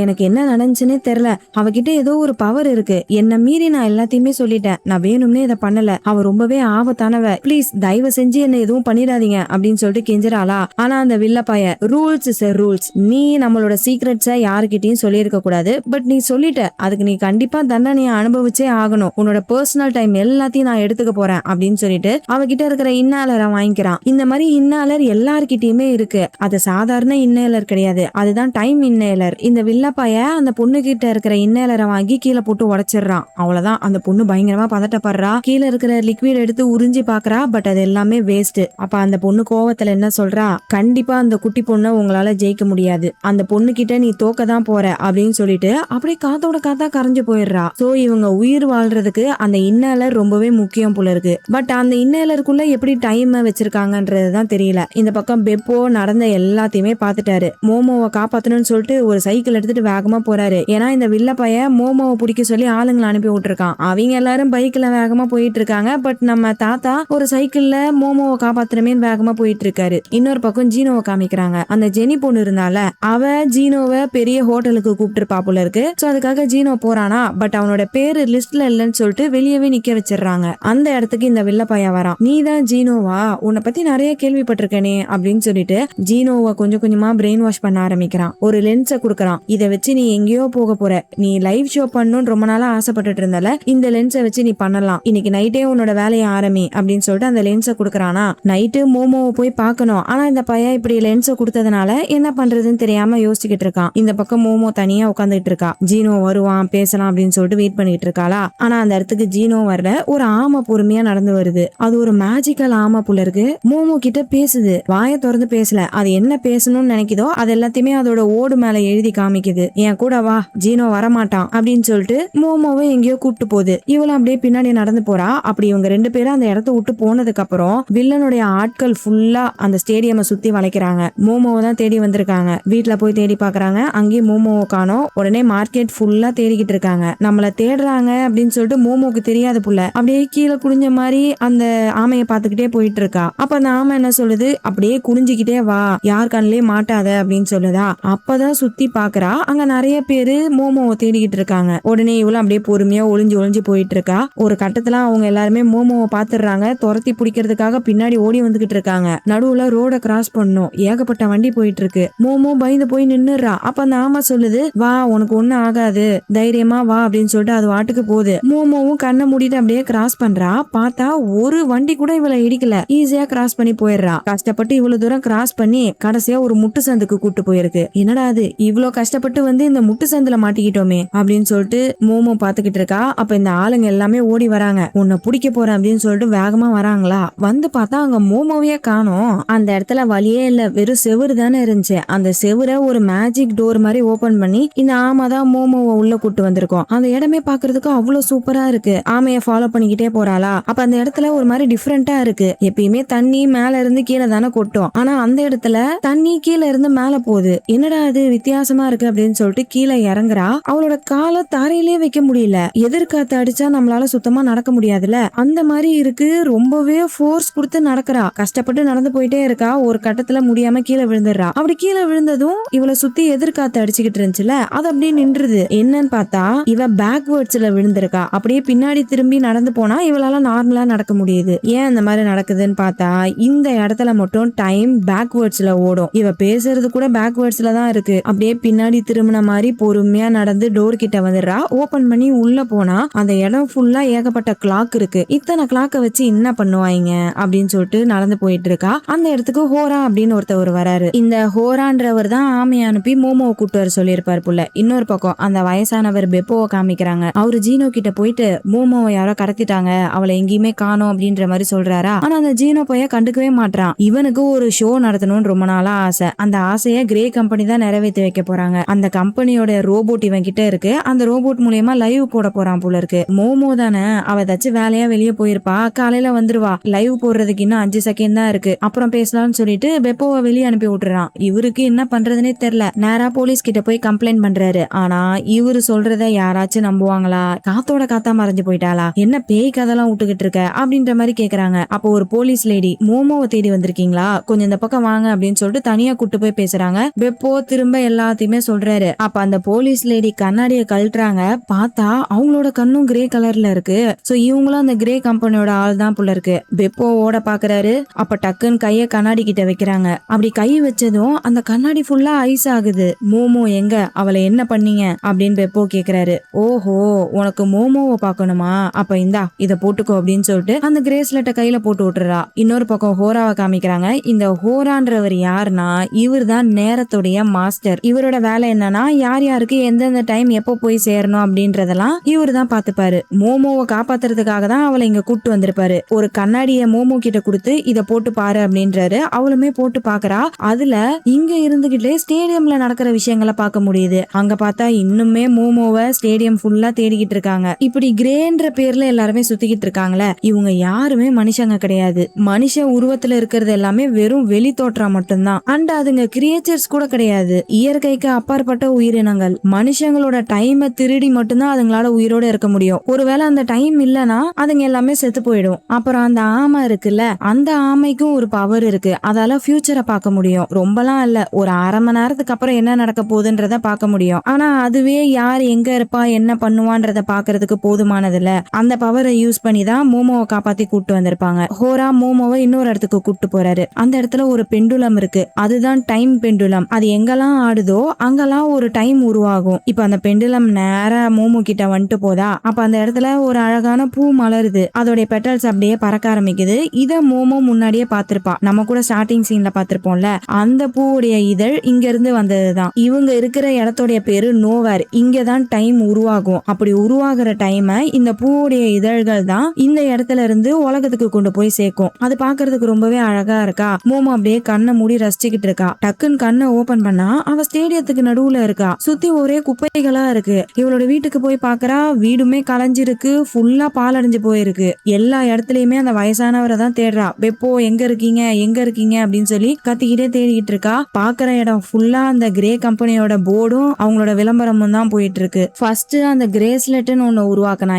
எனக்கு என்ன நடந்துச்சுன்னே தெரியல. அவகிட்ட ஏதோ ஒரு பவர் இருக்கு. என்ன மீறி நான் எல்லாத்தையுமே சொல்லிட்டேன். நான் வேணும்னே இதை பண்ணல. அவ ரொம்பவே ஆபத்தானவ. ப்ளீஸ் தயவு செஞ்சு என்ன எதுவும் பண்ணிடாதீங்க அப்படின்னு சொல்லிட்டு கெஞ்சுறாளா. ஆனா அந்த வில்ல பையன், ரூல்ஸ் இஸ் ரூல்ஸ். நீ நம்மளோட சீக்ரெட்ஸை யாருக்கிட்டையும் சொல்லியிருக்க கூடாது. பட் நீ சொல்லிட்ட, அதுக்கு நீ கண்டிப்பா தண்டனையை அனுபவிச்சே ஆகணும். உன்னோட பர்சனல் டைம் எல்லாத்தையும் நான் எடுத்துக்க போறேன் அப்படின்னு சொல்லிட்டு அவகிட்ட இருக்கிற இன்னேலரை வாங்கிக்கிறான். இந்த மாதிரி இன்னேலர் எல்லார்கிட்டயுமே இருக்கு. அது சாதாரண இன்னேலர் கிடையாது, அதுதான் டைம் இன்னேலர். இந்த வில்லப்பைய அந்த பொண்ணு கிட்ட இருக்கிற இன்னேலரை வாங்கி கீழே போட்டு உடைச்சிடுறான். அவ்வளவுதான். அந்த பொண்ணு பயங்கரமா பதட்டப்படுறா. கீழே இருக்கிற லிக்விட் எடுத்து உறிஞ்சி பாக்குறா. பட் அது எல்லாமே வேஸ்ட். அப்ப அந்த பொண்ணு கோவத்துல என்ன சொல்றா, கண்டிப்பா அந்த குட்டி பொண்ணை உங்களால ஜெயிக்க முடியாது, அந்த பொண்ணு கிட்ட நீ தோக்க தான் போற அப்படின்னு சொல்லிட்டு அப்படியே காத்தோட காத்தா கரைஞ்சு போயிடுறா. சோ இவங்க உயிர் வாழ்றதுக்கு அந்த இன்னேலர் ரொம்பவே முக்கியம் போல இருக்கு. பட் அந்த இன்னேலருக்குள்ள எப்படி டைம் வச்சிருக்காங்கன்றதுதான் தெரியல. இந்த பக்கம் பெப்போ நடந்த எல்லாத்தையுமே பாத்துட்டாரு. மோமோவை காப்பாத்தணும்னு சொல்லிட்டு ஒரு சைக்கிள் எடுத்துட்டு வேகமா போறாரு. ஏன்னா இந்த வில்ல பையன் மோமோவை பிடிக்க சொல்லி ஆளுங்களை அனுப்பி விட்டுருக்கான். அவங்க எல்லாரும் பைக்ல வேகமா போயிட்டு இருக்காங்க. பட் நம்ம தாத்தா ஒரு சைக்கிள்ல மோமோவை காப்பாத்துறமே வேகமா போயிட்டு இருக்காரு. இன்னொரு பக்கம் ஜீனோவை காமிக்கிறாங்க. அந்த ஜெனி பொண்ணு இருந்தால அவ ஜீனோவை பெரிய ஹோட்டலுக்கு கூப்பிட்டு போல இருக்கு. சோ அதுக்காக ஜீனோ போறானா. பட் அவனோட பேரு லிஸ்ட்ல இல்லைன்னு சொல்லிட்டு வெளியவே நிக்க வச்சிடறாங்க. அந்த இடத்துக்கு இந்த வில்ல பையன் வரான். நீ தான் ஜீனோவா, உன்னை பத்தி நிறைய கேள்விப்பட்டிருக்கேனே அப்படின்னு சொல்லிட்டு ஜீனோவை கொஞ்சம் கொஞ்சமா பிரெயின் வாஷ் பண்ண ஆரம்பிக்கிறான். ஒரு லென்ஸை கொடுக்கறான். இதை வச்சு நீ எங்கேயோ போக போற, நீ லைவ் ஷோ பண்ணணும்னு ரொம்ப நாளா ஆசைப்பட்டுட்டு இருந்தால, இந்த லென்ஸை வச்சு நீ பண்ணலாம், இன்னைக்கு நைட்டே உன்னோட வேலையை ஆரம்பி அப்படின்னு சொல்லிட்டு அந்த லென்ஸை கொடுக்கறானா. நைட்டு மோமோவை போய் பார்க்கணும். ஆனா இந்த பையன் இப்படி லென்ஸை கொடுத்ததுனால என்ன பண்றதுன்னு தெரியாம யோசிச்சுக்கிட்டு இருக்கான். இந்த பக்கம் மோமோ தனியா உட்காந்துட்டு இருக்கா. ஜீனோ வருவான் பேசலாம் அப்படின்னு சொல்லிட்டு வெயிட் பண்ணிட்டு இருக்காளா. ஆனா அந்த இடத்துக்கு ஜீனோ வரல. ஒரு ஆமை பொறுமையா நடந்து வருது. அது ஒரு மேஜிக்கல் ஆமை போல இருக்கு. மோமோ கிட்ட பேசுது. வாயை திறந்து பேசல. அது என்ன பேசணும்னு நினைக்குதோ அது எல்லாத்தையுமே அதோட ஓடு மேல எழுதி காமிக்குது. என் கூட வா, ஜீனோ வரமாட்டான் அப்படின்னு சொல்லிட்டு மோமோவை எங்கேயோ கூப்பிட்டு போகுது. இவளும் அப்படியே பின்னாடி நடந்து போறா. அப்படி இவங்க 2 பேரும் அந்த இடத்த விட்டு போனதுக்கு அப்புறம் வில்லனுடைய ஆட்கள் ஃபுல்லா அந்த ஸ்டேடியம் சுத்தி வளைக்கிறாங்க. மோமோவை தான் தேடி வந்திருக்காங்க. வீட்டுல போய் தேடி பாக்குறாங்க. அங்கேயும் மோமோவை காணோம். உடனே மார்க்கெட் ஃபுல்லா தேடிக்கிட்டு இருக்காங்க. நம்மள தேடுறாங்க அப்படின்னு சொல்லிட்டு மோமோக்கு தெரியாது புள்ள அப்படியே கீழே குடிஞ்ச மாதிரி அந்த ஆமையை பாத்துக்கிட்டே போயிட்டு இருக்கா. அப்ப அந்த ஆமை என்ன சொல்லுது, அப்படியே குனிஞ்சுக்கிட்டே வா, யார் கண்ணிலே மாட்டாத அப்படின்னு சொல்லுதா. அப்பதான் சுத்தி பாக்குறா. அங்க நிறைய பேரு மோமோவை தேடிக்கிட்டு இருக்காங்க. உடனே இவளும் அப்படியே பொறுமையா ஒளிஞ்சு ஒளிஞ்சு போயிட்டு இருக்கா. ஒரு கட்டத்துல அவங்க எல்லாருமே மோமோவை பாத்துடுறாங்க. துரத்தி பிடிக்கிறதுக்காக பின்னாடி ஓடி வந்துகிட்டு இருக்காங்க. நடுவுல ரோட கிராஸ் பண்ணும். ஏகப்பட்ட வண்டி போயிட்டு இருக்கு. மோமோ பயந்து போய் நின்னுறா. அப்ப அந்த ஆமா சொல்லுது, வா உனக்கு ஒண்ணு ஆகாது, தைரியமா வா அப்படின்னு சொல்லிட்டு அது வாட்டுக்கு போகுது. மோமோவும் கண்ணை மூடிட்டு அப்படியே கிராஸ் பண்றா. பார்த்தா ஒரு வண்டி கூட இவளை இடிக்கல, ஈஸியா கிராஸ் பண்ணி போயிடுறா. கஷ்டப்பட்டு இவ்வளவு தூரம் கிராஸ் பண்ணி கடைசியா ஒரு முட்டு சந்துக்கு கூட்டு போயிருக்கு. என்னடா அது இவ்வளவு கஷ்டப்பட்டு வந்து இந்த முட்டு சந்துல மாட்டிக்கிட்டோமே அப்படின்னு சொல்லிட்டு மோமோ பாத்துக்கிட்டு இருக்கா. அப்ப இந்த ஆளுங்க எல்லாமே ஓடி வராங்க. உன்னை பிடிக்க போறேன் அப்படின்னு சொல்லிட்டு வேகமா வராங்களா. வந்து பார்த்தா அங்க மோமோவே காணோம். அந்த இடத்துல வழியே இல்ல, வெறும் செவுரு தானே இருந்துச்சு. அந்த செவுரை ஒரு மேஜிக் டோர் மாதிரி ஓபன் பண்ணி இந்த ஆமை தான் மோமோவை உள்ள கூட்டு வந்திருக்கோம். அந்த இடமே பாக்குறதுக்கு அவ்வளவு சூப்பரா இருக்கு. ஆமைய ஃபாலோ பண்ணிக்கிட்டே போறாளா. அப்ப அந்த இடத்துல ஒரு மாதிரி டிஃபரெண்டா இருக்கு. எப்பயுமே தண்ணி மேல இருந்து கீழே தானே கொட்டும், ஆனா அந்த இடத்துல தண்ணி கீழே இருந்து மேல போகுது. என்னடா அது வித்தியாசமா இருக்கு அப்படின்னு சொல்லிட்டு கீழே இறங்குறா. அவளோட காலை தரையிலே வைக்க முடியல. எதிர்காத்து அடிச்சா நம்மளால சுத்தமா நடக்க முடியாதுல, அந்த மாதிரி இருக்கு. ரொம்பவே ஃபோர்ஸ் கொடுத்து நடக்கிறா. கஷ்டப்பட்டு நடந்து போயிட்டே இருக்கா. ஒரு கட்டத்துல முடியாம கீழே விழுந்துடுறா. அப்படி கீழே விழுந்ததும் இவளை சுத்தி எதிர்காத்து அடிச்சுக்கிட்டு இருந்துச்சுல, அது அப்படியே நின்றுது. என்னன்னு பார்த்தா இவ பேக்வேர்ட்ஸ்ல விழுந்திருக்கா. அப்படியே பின்னாடி திரும்பி நடந்து போனா இவளால நார்மலா நடக்க முடியுது. ஏன் அந்த மாதிரி நடக்குதுன்னு பார்த்தா இந்த இடத்துல மட்டும் டைம் பேக்வேர்ட்ஸ்ல ஓடும். இவ பேசுறது கூட பேக்வேர்ட்ஸ்ல தான் இருக்கு. அப்படியே பின்னாடி திரும்பின மாதிரி பொறுமையா நடந்து டோர் கிட்ட வந்துடுறா. ஓபன் பண்ணி உள்ள போனா அந்த இடம் ஃபுல்லா ஏகப்பட்ட கிளாக் இருக்கு. இத்தனை கிளாக்க வச்சு என்ன பண்ணுவாங்க அப்படின்னு சொல்லிட்டு நடந்து போயிட்டு இருக்கா. அந்த இடத்துக்கு ஹோரா அப்படின்னு ஒருத்தவர் வராரு. இந்த ஹோரான்றவர் தான் ஆமையை அனுப்பி மோமோவை கூட்டு வர சொல்லியிருப்பாரு புள்ள. இன்னொரு பக்கம் அந்த வயசானவர் பெப்போவை காமிக்கிறாங்க. அவரு ஜீனோ கிட்ட போயிட்டு மோமோவை யாரோ கடத்திட்டாங்க, அவளை எங்கேயுமே காணோம் அப்படின்ற மாதிரி சொல்றாரா. ஆனா அந்த ஜீனோ பைய கண்டுக்கவே மாட்டான். இவனுக்கு ஒரு ஷோ நடத்தணும்னு ரொம்ப நாளா ஆசை. அந்த ஆசைய கிரே கம்பெனி தான் நிறைவேற்றி வைக்க போறாங்க. அந்த கம்பெனியோட ரோபோட் இவன் கிட்ட இருக்கு. அந்த ரோபோட் மூலியமா லைவ் போட போறான் போல இருக்கு. மோமோ தானே, அவ ஏதாச்சும் வேலையா வெளியே போயிருப்பா, காலையில வந்துருவா. லைவ் போடுறதுக்கு இன்னும் 5 செகண்ட் தான் இருக்கு, அப்புறம் பேசலாம்னு சொல்லிட்டு பெப்போவை வெளியே அனுப்பி விட்டுறான். இவருக்கு என்ன பண்றதுன்னே தெரியல. நேரா போலீஸ் கிட்ட போய் கம்ப்ளைண்ட் பண்றாரு. ஆனா இவரு சொல்றத யாராச்சும் நம்புவாங்களா? காத்தோட காத்தா மறைஞ்சு போயிட்டாளா, என்ன பேய் கதெல்லாம் விட்டுக்கிட்டு இருக்க அப்படின்ற மாதிரி கேக்குறாங்க. அப்போ ஒரு போலீஸ் லேடி, மோமோவை தேடி வந்திருக்கீங்களா, கொஞ்சம் இந்த பக்கம் வாங்க அப்படின்னு சொல்லிட்டு தனியா கூட்டு போய் பேசுறாங்க. பெப்போ திரும்ப எல்லாத்தையுமே சொல்றாரு. அப்ப அந்த போலீஸ் லேடி கண்ணாடியை கழட்டுறாங்க. பார்த்தா அவங்களோட கண்ணும் கிரே கலர்ல இருக்கு. சோ இவங்களும் அந்த கிரே கம்பெனியோட ஆள் தான் போல இருக்கு. பெப்போ ஓட பாக்குறாரு. அப்ப டக்குன்னு கைய கண்ணாடி கிட்ட வைக்கிறாங்க. அப்படி கை வச்சதும் அந்த கண்ணாடி ஃபுல்லா ஐஸ் ஆகுது. மோமோ எங்க, அவளை என்ன பண்ணீங்க அப்படின்னு பெப்போ கேக்குறாரு. ஓஹோ, உனக்கு மோமோவை பாக்கணுமா, அப்ப இந்தா இத போட்டுக்கோ அப்படின்னு சொல்லிட்டு அந்த கிரேஸ்லெட்டை கையில போட்டு விட்டுறா. இன்னொரு பக்கம் ஹோராவை காமிக்கிறாங்க. இந்த ஹோரான்றவர் யாருன்னா இவர் தான் நேரத்துடைய மாஸ்டர். இவரோட வேலை என்னன்னா யார் யாருக்கு எந்தெந்த டைம் எப்போ போய் சேரணும் அப்படின்றதெல்லாம் இவரு தான் பாத்துப்பாரு. மோமோவை காப்பாத்துறதுக்காக தான் அவளை இங்க கூட்டு வந்திருப்பாரு. ஒரு கண்ணாடிய மோமோ கிட்ட கொடுத்து இத போட்டு பாரு அப்படின்றாரு. அவளுமே போட்டு பாக்குறா. அதுல இங்க இருந்துகிட்டே ஸ்டேடியம்ல நடக்கிற விஷயங்களை பார்க்க முடியுது. அங்க பார்த்தா இன்னுமே மோமோவை ஸ்டேடியம் ஃபுல்லா தேடிக்கிட்டு இருக்காங்க. இப்படி கிரேன்ற பேர்ல எல்லாருமே சுத்திக்கிட்டு இருக்காங்களே, இவங்க யாருமே மனுஷங்க கிடையாது. மனுஷ உருவத்துல இருக்கிறது எல்லாமே வெறும் வெளி தோற்றம் மட்டும்தான். அண்ட் அதுங்க கிரியேச்சர்ஸ் கூட கிடையாது. இயற்கைக்கு அப்பாற்பட்ட உயிரினங்கள். மனுஷங்களோட டைமை திருடி மட்டும்தான் அதுங்களால உயிரோட இருக்க முடியும். ஒருவேளை அந்த டைம் இல்லனா அதுங்க எல்லாமே செத்து போயிடும். அப்புறம் அந்த ஆமை இருக்குல்ல, அந்த ஆமைக்கும் ஒரு பவர் இருக்கு. அதால ஃபியூச்சரை பார்க்க முடியும். ரொம்பலாம் இல்ல, ஒரு அரை மணி நேரத்துக்கு அப்புறம் என்ன நடக்க போகுதுன்றத பார்க்க முடியும். ஆனா அதுவே யார் எங்க இருப்பா என்ன பண்ணுவான்றத பாக்குறதுக்கு போதுமானது இல்ல. அந்த பவரை யூஸ் பண்ணி தான் மோமோவை காப்பாத்தி கூட்டு வந்திருப்பாங்க. ஹோரா மோமோவை இன்னொரு இடத்துக்கு கூட்டு போறாரு. அந்த இடத்துல ஒரு பெண்டுலம் இருக்கு. அதுதான் டைம் பெண்டுலம். அது எங்கெல்லாம் ஆடுதோ அங்கெல்லாம் ஒரு டைம் உருவாகும். இப்ப அந்த பெண்டுலம் நேரா மோமோ கிட்ட வந்துட்டு போதா. அப்ப அந்த இடத்துல ஒரு அழகான பூ மலருது. அதோடைய பெட்டல்ஸ் அப்படியே பறக்க ஆரம்பிக்குது. இத மோமோ முன்னாடியே பாத்திருப்பா. நம்ம கூட ஸ்டார்டிங் சீன்ல பாத்திருப்போம்ல, அந்த பூவுடைய இதழ் இங்க இருந்து வந்ததுதான். இவங்க இருக்கிற இடத்துடைய பேரு நோவேர். இங்கதான் டைம் உருவாகும். அப்படி உருவாகிற டைமை இந்த பூவுடைய இதழ்கள் தான் இந்த இடத்துல இருந்து உலகத்துக்கு கொண்டு போய் சேர்க்கும். அது பாக்குறதுக்கு ரொம்பவே அழகா இருக்கா. மோமோ அப்படியே கண்ணை மூடி ரசிச்சுக்கிட்டு இருக்கா. டக்குன்னு கண்ணை ஓபன் பண்ணா அவ ஸ்டேடியத்துக்கு நடுவுல இருக்கா. சுத்தி ஒரே குப்பைகளா இருக்கு. இவளோட வீட்டுக்கு போய் பாக்குறா. வீடுமே கலைஞ்சிருக்கு, ஃபுல்லா பாலடைஞ்சு போயிருக்கு. எல்லா இடத்துலயுமே அந்த வயசானவரை தான் தேடுறா. பெப்போ எங்க இருக்கீங்க எங்க இருக்கீங்க அப்படின்னு சொல்லி கத்திக்கிட்டே தேடிக்கிட்டு இருக்கா. பாக்குற இடம் ஃபுல்லா அந்த கிரே கம்பெனியோட போர்டும் அவங்களோட விளம்பரமும் தான் போயிட்டு இருக்கு. ஃபர்ஸ்ட் அந்த கிரேஸ்லெட்னு ஒண்ணு உருவாக்குனாங்க.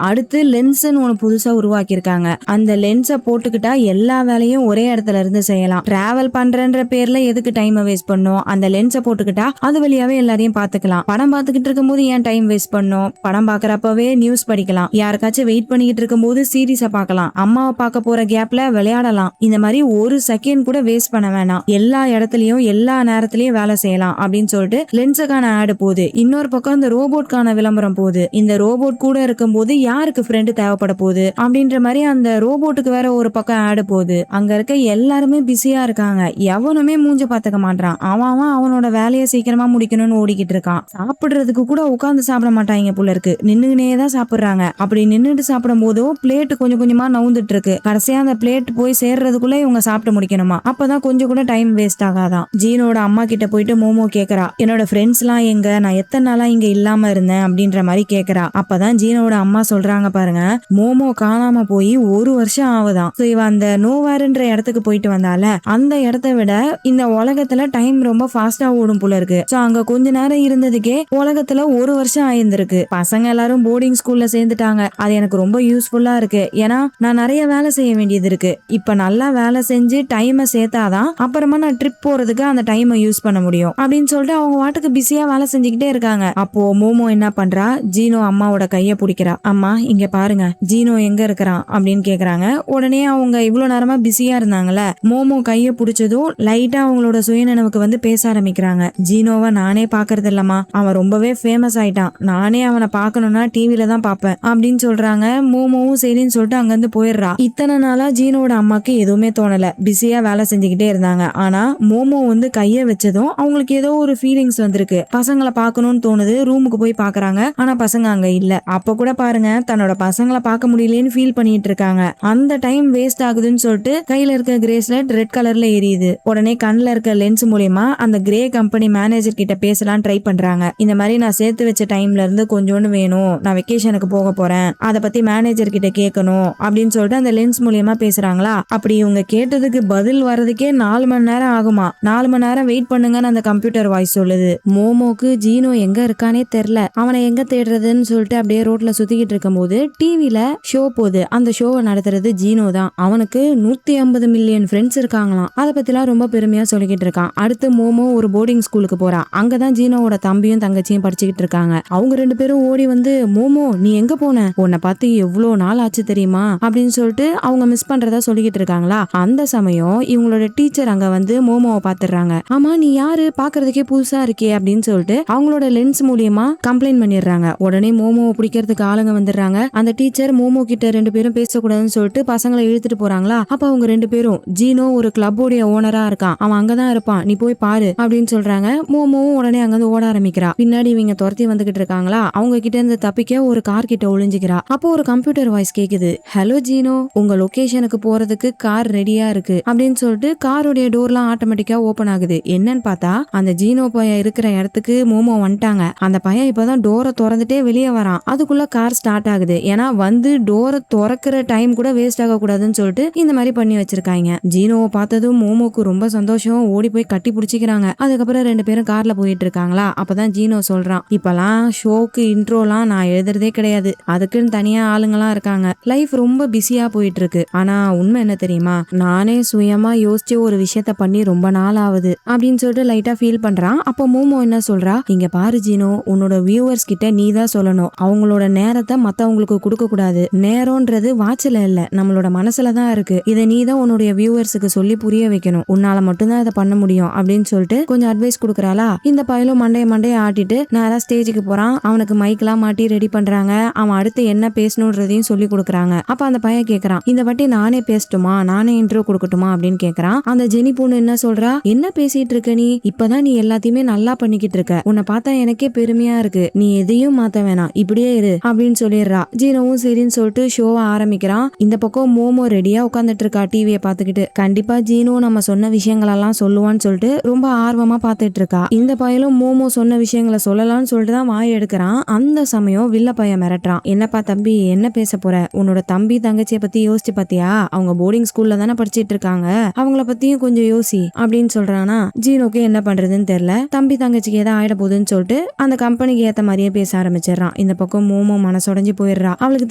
அடுத்து லென்ஸ்ன்னு ஒண்ணு புதுசா உருவாக்கி இருக்காங்க. அந்த லென்ஸை போட்டுக்கிட்டா எல்லா வேலையும் ஒரே இடத்துல இருந்து செய்யலாம். டிராவல் பண்றன்ற பேர்ல எதுக்கு டைம் வேஸ்ட் பண்ணும். அந்த லென்ஸை போட்டுக்கிட்டா அது வழியாவே எல்லாரையும் பாத்துக்கலாம். படம் பாத்துக்கிட்டு இருக்கும் போது ஏன் டைம் வேஸ்ட் பண்ணும். படம் பாக்குறப்பவே நியூஸ் படிக்கலாம். யாருக்காச்சும் வெயிட் பண்ணிக்கிட்டு இருக்கும் போது சீரீஸ பார்க்கலாம். அம்மாவை பார்க்க போற கேப்ல விளையாடலாம். இந்த மாதிரி ஒரு செகண்ட் கூட வேஸ்ட் பண்ண வேணாம். எல்லா இடத்துலயும் எல்லா நேரத்திலயும் வேலை செய்யலாம் அப்படின்னு சொல்லிட்டு லென்ஸுக்கான ஆடு போகுது. இன்னொரு பக்கம் பக்கம் இந்த ரோபோட்கான விளம்பரம் போகுது. இந்த ரோபோட் கூட இருக்கும்போது யாருக்கு ஃப்ரெண்டு தேவைப்பட போகுது அப்படின்ற மாதிரி அந்த ரோபோட்டுக்கு வேற ஒரு பக்கம் ஆடு போகுது. அங்க இருக்க எல்லாருமே பிஸியா இருக்காங்க. எவனுமே மூஞ்ச பாத்துக்க மாட்டான். அவன் அவனோட வேலையை சீக்கிரமா முடிக்கணும்னு ஓடிக்கிட்டு இருக்கான். சாப்பிடுறதுக்கு கூட உட்கார்ந்து சாப்பிட மாட்டாங்க போல இருக்கு. நின்னுனே தான் சாப்பிடுறாங்க. அப்படி நின்னுட்டு சாப்பிடும் போதும் பிளேட் கொஞ்சம் கொஞ்சமா நவுந்துட்டு இருக்கு. கடைசியா அந்த பிளேட் போய் சேர்றதுக்குள்ள இவங்க சாப்பிட்டு முடிக்கணுமா. அப்பதான் கொஞ்சம் கூட டைம் வேஸ்ட் ஆகாதான். ஜீனோட அம்மா கிட்ட போயிட்டு மோமோ கேக்குறா, என்னோட ஃப்ரெண்ட்ஸ் எல்லாம் எங்க, நான் எத்தனை நாளா இங்க இல்லாம இருந்தேன் அப்படின்ற மாதிரி கேக்குறா. அப்பதான் ஜீனோட அம்மா சொல்றாங்க பாருங்க, மோமோ காணாம போய் 1 வருஷம் ஆகுதான். சோ இவ அந்த நோவாருன்ற இடத்துக்கு போயிட்டு வந்தால அந்த இடத்த விட இந்த உலகத்துல டைம் ரொம்ப ஃபாஸ்டா ஓடும் போல இருக்கு. சோ அங்க கொஞ்ச நேரம் இருந்ததுக்கே உலகத்துல 1 வருஷம் ஆயிருந்திருக்கு. பசங்க எல்லாரும் போர்டிங் ஸ்கூல்ல சேர்ந்துட்டாங்க. அது எனக்கு ரொம்ப யூஸ்ஃபுல்லா இருக்கு. ஏன்னா நான் நிறைய வேலை செய்ய வேண்டியது இருக்கு. இப்ப நல்லா வேலை செஞ்சு டைமை சேர்த்தாதான் அப்புறமா நான் ட்ரிப் போறதுக்கு அந்த டைமை யூஸ் பண்ண முடியும் அப்படின்னு சொல்லிட்டு அவங்க வாட்டுக்கு பிஸியா வேலை செஞ்சுக்கிட்டே இருக்காங்க. அப்போ மோமோ என்ன பண்றா, ஜீனோ அம்மாவோட கைய பிடிக்கிறா. அம்மா இங்க பாருங்க, ஜீனோ எங்க இருக்கிறான் அப்படின்னு கேக்குறாங்க. உடனே அவங்க இவ்வளவு நேரமா பிஸியா இருந்தாங்கல்ல, மோமோ கைய பிடிச்சதும் லைட்டா அவங்களோட சுயநினைவுக்கு வந்து பேச ஆரம்பிக்கிறாங்க. ஜீனோவை நானே பாக்குறது இல்லம்மா, அவன் ரொம்பவே ஃபேமஸ் ஆயிட்டான். நானே அவனை பாக்கணும்னா டிவில தான் பாப்பேன் அப்படின்னு சொல்றாங்க. மோமோவும் சரின்னு சொல்லிட்டு அங்கிருந்து போயிடுறா. இத்தனை நாளா ஜீனோட அம்மாக்கு எதுவுமே தோணல. பிஸியா வேலை செஞ்சுக்கிட்டே இருந்தாங்க. ஆனா மோமோ வந்து கைய வச்சதும் அவங்களுக்கு ஏதோ ஒரு ஃபீலிங்ஸ் வந்திருக்கு. பசங்களை பார்க்கணும்னு தோணுது. ரூமுக்கு போய் பாக்குறாங்க. ஆனா பசங்க அங்க இல்ல. அப்ப கூட பாருங்க, தன்னோட பசங்களை பார்க்க முடியலன்னு ஃபீல் பண்ணிட்டு இருக்காங்க. அந்த டைம் வேஸ்ட் ஆகுதுன்னு சொல்லிட்டு கையில இருக்க கிரேஸ்லெட் ரெட் கலர்ல எரியுது. உடனே கண்ணுல இருக்க லென்ஸ் மூலியமா அந்த கிரே கம்பெனி மேனேஜர் கிட்ட பேசலாம் ட்ரை பண்றாங்க. இந்த மாதிரி நான் சேர்த்து வச்ச டைம்ல இருந்து கொஞ்சோண்டு வேணும், நான் வெக்கேஷனுக்கு போக போறேன், அத பத்தி மேனேஜர் கிட்ட கேட்கணும் அப்படின்னு சொல்லிட்டு அந்த லென்ஸ் மூலியமா பேசுறாங்களா. அப்படி இவங்க கேட்டதுக்கு பதில் வர்றதுக்கே 4 மணி நேரம் ஆகுமா. 4 மணி நேரம் வெயிட் பண்ணுங்கன்னு அந்த கம்ப்யூட்டர் வாய்ஸ் சொல்லுது. மோமோக்கு ஜீனோ எங்க இருக்கானே தெரியல. அவனை எங்க தேடுறதுன்னு சொல்லிட்டு அப்படியே ரோட்ல சுத்திக்கிட்டு இருக்கும் போது டிவில ஷோ போகுது. அந்த ஷோவை நடத்துறது ஜீனோ தான். அவனுக்கு 150 மில்லியன் ஃப்ரெண்ட்ஸ் இருக்காங்களாம். அதை பத்திலாம் ரொம்ப பெருமையா சொல்லிக்கிட்டு இருக்கான். அடுத்து மோமோ ஒரு போர்டிங் ஸ்கூலுக்கு போறா. அங்கதான் ஜீனோவோட தம்பியும் தங்கச்சியும் படிச்சுக்கிட்டு இருக்காங்க. அவங்க 2 பேரும் ஓடி வந்து, மோமோ நீ எங்க போன, உன்னை பார்த்து எவ்வளவு நாள் ஆச்சு தெரியுமா அப்படின்னு சொல்லிட்டு அவங்க மிஸ் பண்றதா சொல்லிக்கிட்டு இருக்காங்களா. அந்த சமயம் இவங்களோட டீச்சர் அங்க வந்து மோமோவை பாத்துறாங்க. ஆமா நீ யாரு, பாக்குறதுக்கே புதுசா இருக்கே அப்படின்னு சொல்லிட்டு அவங்களோட லென்ஸ் மூலியமா கம்ப்ளைண்ட் பண்ணிடுறாங்க. உடனே மோமோவை பிடிக்கிறதுக்கு ஆளுங்க வந்துடுறாங்க. அந்த டீச்சர் மோமோ கிட்ட 2 பேரும் பேசக்கூடாதுன்னு சொல்லிட்டு பசங்களை இழுத்துட்டு போறாங்களா. அப்ப அவங்க 2 பேரும், ஜீனோ ஒரு கிளப்போடைய ஓனரா இருக்கான், அவன் அங்கதான் இருப்பான், நீ போய் பாரு அப்படின்னு சொல்றாங்க. மோமோவும் உடனே அங்கிருந்து ஓட ஆரம்பிக்கிறா. பின்னாடி இவங்க துரத்தி வந்துகிட்டு இருக்காங்களா. அவங்க கிட்ட இருந்து தப்பிக்க ஒரு கார் கிட்ட ஒளிஞ்சுக்கிறா. அப்போ ஒரு கம்ப்யூட்டர் வாய்ஸ் கேக்குது, ஹலோ ஜீனோ, உங்க லொகேஷனுக்கு போறதுக்கு கார் ரெடியா இருக்கு அப்படின்னு சொல்லிட்டு காரோடைய டோர்லாம் ஆட்டோமேட்டிக்கா ஓபன் ஆகுது. என்னன்னு பார்த்தா அந்த ஜீனோ பையன் இருக்கிற இடத்துக்கு மோமோ வந்துட்டாங்க. அந்த பையன் இப்பதான் டோரை திறந்துட்டே வெளியே வரான். அதுக்குள்ள கார் ஸ்டார்ட் ஆகுது. ஏன்னா வந்து டோரை திறக்கிற டைம் கூட வேஸ்ட் ஆக கூடாதுன்னு சொல்லிட்டு இந்த மாதிரி பண்ணி வச்சிருக்காங்க. ஜீனோவை பார்த்ததும் மோமோக்கு ரொம்ப சந்தோஷம். ஓடி போய் கட்டி பிடிச்சிக்கிறாங்க. அதுக்கப்புறம் 2 பேரும் கார்ல போயிட்டு இருக்காங்களா. அப்பதான் ஜீனோ சொல்றான், இப்பெல்லாம் ஷோக்கு இன்ட்ரோலாம் நான் எழுதுறதே கிடையாது, அதுக்குன்னு தனியா ஆளுங்கெல்லாம் இருக்காங்க. லைஃப் ரொம்ப பிஸியா போயிட்டு இருக்கு. ஆனா உண்மை என்ன தெரியுமா, நானே சுயமா யோசிச்சு ஒரு விஷயத்த பண்ணி ரொம்ப நாள் ஆகுது அப்படின்னு சொல்லிட்டு லைட்டா ஃபீல் பண்றான். அப்போ மோமோ என்ன சொல்றா, இங்க பாரு ஜீனோ, உன்னோட வியூவர்ஸ் கிட்ட நீ தான் சொல்லணும், அவங்களோட நேரத்தை மத்தவங்களுக்கு கொடுக்க கூடாது. நேரம்ன்றது வாட்ச்ல இல்ல, நம்மளோட மனசுல தான் இருக்கு. இதை நீ தான் உன்னுடைய வியூவர்ஸுக்கு சொல்லி புரிய வைக்கணும். உன்னால மட்டும்தான் இதை பண்ண முடியும் அப்படின்னு சொல்லிட்டு கொஞ்சம் அட்வைஸ் கொடுக்குறாளா. இந்த பையலும் மண்டைய ஆட்டிட்டு நேரா ஸ்டேஜுக்கு போறான். அவனுக்கு மைக்லாம் மாட்டி ரெடி பண்றாங்க. அவன் அடுத்து என்ன பேசணும்ன்றதையும் சொல்லி கொடுக்குறாங்க. அப்ப அந்த பையன் கேக்குறான், இந்த வாட்டி நானே பேசட்டுமா, நானே இன்ட்ரோ கொடுக்கட்டுமா அப்படின்னு கேக்குறான். அந்த ஜெனி பொண்ணு என்ன சொல்றா, என்ன பேசிட்டு இருக்க நீ, இப்பதான் நீ எல்லாத்தையுமே நல்லா பண்ணிக்கிட்டு இருக்க, உன்னை பார்த்தா எனக்கே பெருமையா இருக்கு, நீ எதையும் மாத்த வேணாம், இப்படியே இரு அப்படின்னு சொல்லிடுறா. ஜீனோவும் சரின்னு சொல்லிட்டு ஷோவை ஆரம்பிக்கிறான். இந்த பக்கம் மோமோ ரெடியா உட்காந்துட்டு இருக்கா டிவியை பார்த்துக்கிட்டு. கண்டிப்பா ஜீனோ நம்ம சொன்ன விஷயங்கள் எல்லாம் சொல்லுவான்னு சொல்லிட்டு ரொம்ப ஆர்வமா பார்த்துட்டு இருக்கா. இந்த பையலும் மோமோ சொன்ன விஷயங்களை சொல்லலாம்னு சொல்லிட்டு தான் வாய் எடுக்கிறான். அந்த சமயம் வில்ல பையன் மிரட்டுறான், என்னப்பா தம்பி என்ன பேச போற, உன்னோட தம்பி தங்கச்சியை பத்தி யோசிச்சு பாத்தியா, அவங்க போர்டிங் ஸ்கூல்ல தானே படிச்சிட்டு இருக்காங்க, அவங்கள பத்தியும் கொஞ்சம் யோசி அப்படின்னு சொல்றானா. ஜீனோக்கு என்ன பண்றதுன்னு தெரியல. தம்பி தங்கச்சிக்கு ஏதாவது ஆயிட போகுதுன்னு சொல்லிட்டு அந்த கம்பெனிக்கு ஏத்த மாதிரியே பேச ஆரம்பிச்சிடறான். இந்த பக்கம் மோமோ மனசுடைஞ்சு போயிடுறா. அவளுக்கு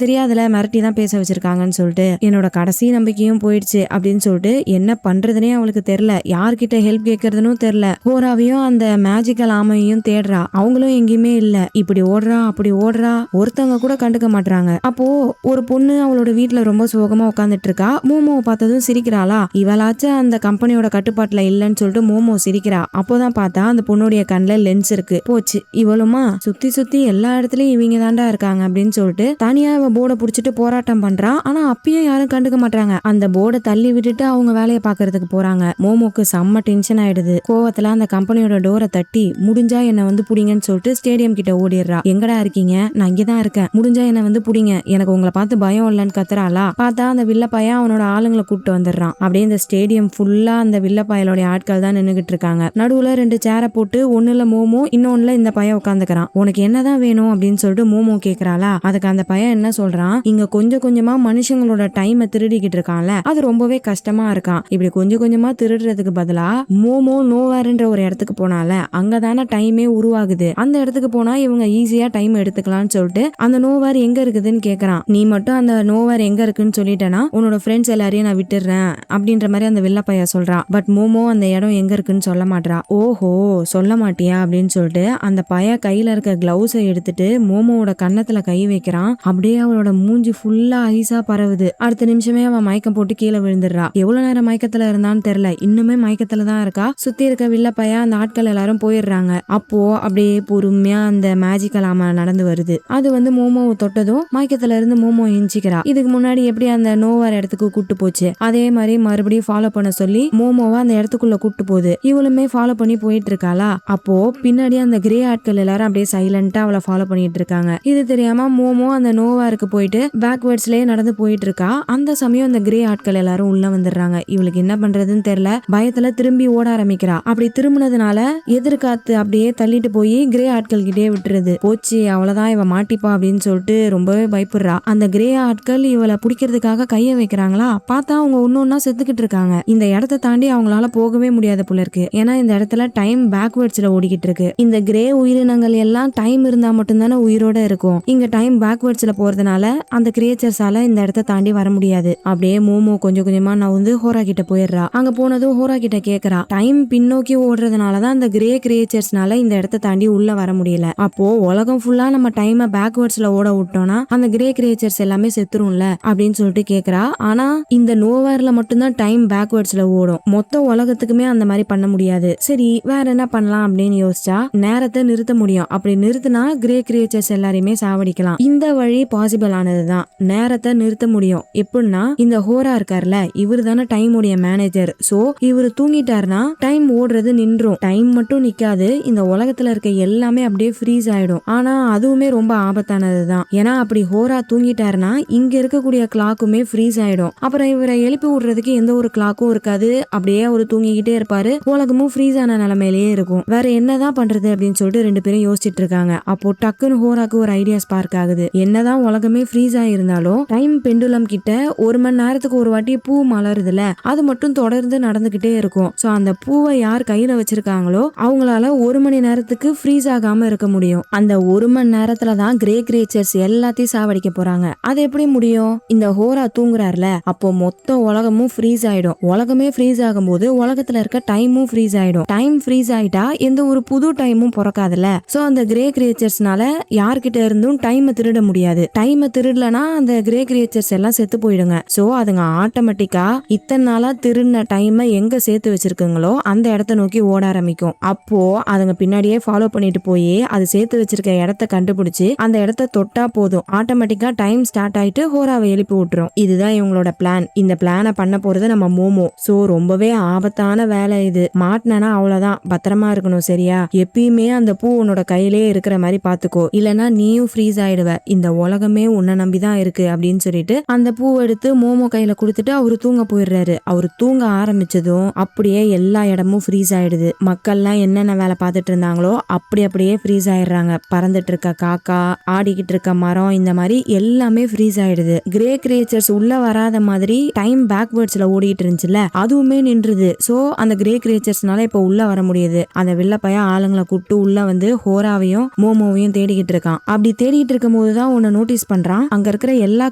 தெரியாதுல மிரட்டி தான் பேச வச்சிருக்காங்கன்னு சொல்லிட்டு. என்னோட கடைசி நம்பிக்கையும் போயிடுச்சு அப்படின்னு சொல்லிட்டு என்ன பண்றதுனே அவளுக்கு தெரியல, யார்கிட்ட ஹெல்ப் கேட்கறதுன்னு தெரியல. ஹோராவையும் அந்த மேஜிக்கல் ஆமையும் தேடுறா. அவங்களும் எங்கேயுமே இல்ல. இப்படி ஓடுறா அப்படி ஓடுறா, ஒருத்தவங்க கூட கண்டுக்க மாட்டாங்க. அப்போ ஒரு பொண்ணு அவளோட வீட்டுல ரொம்ப சோகமா உட்காந்துட்டு இருக்கா. மோமோவை பார்த்ததும் சிரிக்கிறாளா. இவளாச்சும் அந்த கம்பெனியோட கட்டுப்பாட்டுல இல்லன்னு சொல்லிட்டு மோமோ சிரிக்கிறா. அப்போதான் பார்த்தா அந்த பொண்ணுடைய கண்ணுல லென்ஸ் இருக்கு. போச்சு, இவ இவளுமா சுத்தி சுத்தி எல்லா இடத்துலயும் இவங்க தாண்டா இருக்காங்க அப்படின்னு சொல்லிட்டு தனியா இவ போர்டை புடிச்சிட்டு போராட்டம் பண்றா. ஆனா அப்பயும் யாரும் கண்டுக்க மாட்டாங்க. அந்த போர்டை தள்ளி விட்டுட்டு அவங்க வேலையை பாக்குறதுக்கு போறாங்க. மோமோக்கு செம்ம டென்ஷன் ஆயிடுது. கோவத்துல அந்த கம்பெனியோட டோரை தட்டி முடிஞ்சா என்ன வந்து புடிங்கன்னு சொல்லிட்டு ஸ்டேடியம் கிட்ட ஓடிடுறா. எங்கடா இருக்கீங்க? நான் இங்கதான் இருக்கேன், முடிஞ்சா என்ன வந்து புடிங்க, எனக்கு உங்களை பார்த்து பயம் இல்லைன்னு கத்துறாளா. பார்த்தா அந்த வில்ல பையன் அவனோட ஆளுங்களை கூப்பிட்டு வந்துடுறான். அப்படியே இந்த ஸ்டேடியம் ஃபுல்லா அந்த வில்ல பயலோட ஆட்கள் தான் நின்னுகிட்டு இருக்காங்க. நடுவுல 2 சேரை போட்டு ஒண்ணுல மோமோ இன்னொன்னுல இந்த பையன் உட்காந்துக்கிறான். உனக்கு என்னதான் வேணும் அப்படின்னு சொல்லிட்டு மோமோ கேக்குறாளா. அதுக்கு அந்த பையன் என்ன சொல்றான், இங்க கொஞ்சம் கொஞ்சமா மனுஷங்களோட டைமை திருடிக்கிட்டு இருக்கான்ல, அது ரொம்பவே கஷ்டமா இருக்கான். இப்படி கொஞ்சம் கொஞ்சமா திருடுறதுக்கு பதிலா மோமோ நோவேர்ன்ற ஒரு இடத்துக்கு போனால அங்கதானே டைமே உருவாகுது. அந்த இடத்துக்கு போனா இவங்க ஈஸியா டைம் எடுத்துக்கலாம்னு சொல்லிட்டு அந்த நோவேர் எங்க இருக்குதுன்னு கேக்குறான். நீ மட்டும் அந்த நோவேர் எங்க இருக்குன்னு சொல்லிட்டேன்னா உன்னோட ஃப்ரெண்ட்ஸ் எல்லாரையும் நான் விட்டுடுறேன் அப்படின்ற மாதிரி அந்த வில்ல பைய சொல்றான். பட் மோமோ அந்த இடம் எங்க இருக்குன்னு சொல்ல மாட்டா. ஓஹோ சொல்ல மாட்டியா அப்படின்னு சொல்லிட்டு அந்த பைய கையில இருக்க கிளவுஸை எடுத்துட்டு மோமோவோட கன்னத்துல கை வைக்கிறான். அப்படியே அவளோட மூஞ்சி ஃபுல்லா ஐஸா பரவுது. அடுத்த நிமிஷமே அவன் மயக்கம் போட்டு கீழே விழுந்துடுறா. எவ்வளவு நேரம் மயக்கத்துல இருந்தான்னு தெரியல, இன்னுமே மயக்கத்துல தான் இருக்கா. சுத்தி இருக்க வில்ல பைய அந்த ஆட்கள் எல்லாரும் போயிடுறாங்க. அப்போ அப்படியே பொறுமையா அந்த மேஜிக்கல் ஆமா நடந்து வருது. அது வந்து மோமோவை தொட்டதும் மயக்கத்துல இருந்து மோமோ எஞ்சிக்கிறா. இதுக்கு முன்னாடி எப்படி அந்த நோவார் இடத்துக்கு கூட்டு போச்சு அதே மாதிரி மறுபடியும் ஃபாலோ பண்ண சொல்லி மோமோவை அந்த இடத்துக்குள்ள கூட்டு போகுது. இவளுமே ஃபாலோ பண்ணி போயிட்டு இருக்காளா. அப்போ பின்னாடி அந்த கிரே ஆட்கள் எல்லாரும் அப்படியே சைலண்டா அவளை ஃபாலோ பண்ணிட்டு இருக்காங்க. இது தெரியாம மோமோ அந்த நோவாருக்கு போயிட்டு பேக்வேர்ட்ஸ்லயே நடந்து போயிட்டு இருக்கா. அந்த சமயம் அந்த கிரே ஆட்கள் எல்லாரும் உள்ள வந்துடுறாங்க. இவளுக்கு என்ன பண்றதுன்னு தெரியல, பயத்துல திரும்பி ஓட ஆரம்பிக்கிறா. அப்படி திரும்பினதுனால எதிர்காத்து அப்படியே தள்ளிட்டு போய் கிரே ஆட்கள் கிட்டே விட்டுருது. போச்சு அவ்வளவுதான் இவ மாட்டிப்பா அப்படின்னு சொல்லிட்டு ரொம்பவே பயப்படுறா. அந்த கிரே ஆட்கள் இவளை பிடிக்கிறதுக்காக கைய வைக்கிறாங்களா. பார்த்தா அவங்க ஒன்னொன்னா செத்துக்கிட்டு இருக்காங்க. இந்த இடத்த தாண்டி அவங்களால போகவே முடியாது போல இருக்கு. ஏன்னா இந்த இடத்துல டைம் பேக்வேர்ட்ஸ்ல ஓடிக்கிட்டு இருக்கு. இந்த கிரே உயிரினங்கள் எல்லாம் டைம் இருந்தா மட்டும்தானே உயிரோட இருக்கும். இங்க டைம் பேக்வேர்ட்ஸ்ல போறதுனால அந்த கிரியேச்சர்ஸால இந்த இடத்த தாண்டி வர முடியாது. அப்படியே மோமோ கொஞ்சம் கொஞ்சமா நான் வந்து ஹோரா கிட்ட போயிடுறா. அங்க போனதும் ஹோரா கிட்ட கேக்குறா, டைம் பின்னோக்கி ஓடுறதுனாலதான் அந்த கிரே கிரியேச்சர்ஸ்னால இந்த இடத்த தாண்டி உள்ள வர முடியல. அப்போ உலகம் ஃபுல்லா நம்ம டைமை பேக்வேர்ட்ஸ்ல ஓட விட்டோம்னா அந்த கிரே கிரியேச்சர்ஸ் எல்லாமே செத்துரும்ல அப்படின்னு சொல்லிட்டு கேக்குறா. ஆனா இந்த நோவேர்ல மட்டும்தான் டைம் பேக்வேர்ட்ஸ்ல ஓடும், மொத்த உலகத்துக்குமே அந்த மாதிரி பண்ண முடியாது. சரி வேற என்ன பண்ணலாம் அப்படின்னு யோசிச்சா நேரத்தை நிறுத்த முடியும். அப்படி நிறுத்தினா கிரே கிரியேச்சர்ஸ் எல்லாரையுமே சாவடிக்கலாம். இந்த வழி பாசிபிள் ஆனதுதான், நேரத்தை நிறுத்த முடியும். எப்படின்னா இந்த ஹோரா இருக்கார்ல, இவரு தானே டைம் உடைய மேனேஜர். சோ இவரு தூங்கிட்டாருன்னா டைம் ஓடுறது நின்றும். டைம் மட்டும் நிக்காது, இந்த உலகத்துல இருக்க எல்லாமே அப்படியே ஃப்ரீஸ் ஆயிடும். ஆனா அதுவுமே ரொம்ப ஆபத்தானதுதான். ஏன்னா அப்படி ஹோரா தூங்கிட்டாருன்னா இங்க இருக்கக்கூடிய கிளாக்குமே ஃப்ரீஸ் ஆயிடும். அப்புறம் இவரை எழுப்பி விடுறதுக்கு எந்த ஒரு கிளாக்கும் இருக்காது. அப்படியே அவரு தூங்கிக்கிட்டே இருப்பாரு, உலகமும் ஃப்ரீஸ் ஆன நிலைமையிலேயே இருக்கும். வேற என்னதான் பண்றது அப்படின்னு சொல்லிட்டு 2 பேரும் யோசிச்சுட்டு இருக்காங்க. அப்போ டக்குன்னு ஹோராக்கு ஒரு ஐடியா ஸ்பார்க் ஆகுது. என்னதான் உலகமே ஃப்ரீஸ் ஆயிருந்தாலும் டைம் பெண்டுலம் கிட்ட 1 மணி நேரத்துக்கு ஒரு வாட்டி பூ மலருதுல, அது மட்டும் தொடர்ந்து நடந்துகிட்டே இருக்கும். சோ அந்த பூவை யார் கையில வச்சிருக்காங்களோ அவங்களால 1 மணி நேரத்துக்கு ஃப்ரீஸ் ஆகாம இருக்க முடியும். அந்த 1 மணி நேரத்துல தான் கிரே கிரியேச்சர்ஸ் எல்லாத்தையும் சாவடிக்க போறாங்க. அது எப்படி முடியும்? இந்த ஹோரா தூங்குறாருல, அப்போ மொத்த உலகமும் ஃப்ரீஸ் ஆயிடும். உலகமே ஃப்ரீஸ் ஆகும்போது உலகத்துல இருக்க டைமும் ஃப்ரீஸ் ஆயிடும். டைம் ஃப்ரீஸ் ஆயிட்டா எந்த ஒரு புது டைமும் பிறக்காதுல. சோ அந்த கிரே கிரியேச்சர்ஸ்னால யார்கிட்ட இருந்தும் டைமை திருட முடியாது. டைமை திருடலனா அந்த கிரே கிரியேச்சர்ஸ் எல்லாம் செத்து போயிடுங்க. சோ அதுங்க ஆட்டோமேட்டிக்கா இத்தனை நாளா திருடின டைமை எங்க சேர்த்து வச்சிருக்குங்களோ அந்த இடத்த நோக்கி ஓட ஆரம்பிக்கும். அப்போ அதுங்க பின்னாடியே ஃபாலோ பண்ணிட்டு போய் அது சேர்த்து வச்சிருக்க இடத்த கண்டுபிடிச்சு அந்த இடத்த தொட்டா போதும், ஆட்டோமேட்டிக்கா டைம் ஸ்டார்ட் ஆயிட்டு ஹோராவை எழுப்பி விட்டுரும். இதுதான் இவங்களோட பிளான். இந்த பிளானை பண்ண போறது நம்ம மோமோ. சோ ரொம்பவே ஆபத்தான வேலை இது. மாட்டினா அவ்வளவுதான், பத்திரமா இருக்கணும் சரியா. எப்பயுமே அந்த பூ உன்னோட கையிலே இருக்கிற மாதிரி பாத்துக்கோ, இல்லனா நீயும் ஃப்ரீஸ் ஆயிடுவ. இந்த உலகமே உன்னை நம்பிதான் இருக்கு அப்படின்னு சொல்லிட்டு அந்த பூ எடுத்து மோமோ கையில கொடுத்துட்டு அவரு தூங்க போயிடுறாரு. அவரு தூங்க ஆரம்பிச்சதும் அப்படியே எல்லா இடமும் ஃப்ரீஸ் ஆயிடுது. மக்கள்லாம் என்னென்ன வேலை பார்த்துட்டு இருந்தாங்களோ அப்படியே ஃப்ரீஸ் ஆயிடுறாங்க. பறந்துட்டு இருக்க காக்கா, ஆடிக்கிட்டு இருக்க மரம், இந்த மாதிரி எல்லாமே ஃப்ரீஸ் ஆயிடுது. கிரே கிரியேச்சர்ஸ் உள்ள வராத மாதிரி டைம் பேக்வேர்ட்ஸ்ல ஓடிட்டு இருந்துச்சுல, அதுவுமே நின்றுது. சோ அந்த கிரே கிரியேச்சர்ஸ்னால இப்ப உள்ள வர முடியுது. அந்த வில்ல பையன் ஆளுங்களை கூப்பிட்டு உள்ள வந்து ஹோராவையும் மோமோவையும் தேடிக்கிட்டு இருக்கான். அப்படி தேடிட்டு இருக்கும் போதுதான் உன்னை நோட்டீஸ் பண்றான், அங்க இருக்கிற எல்லா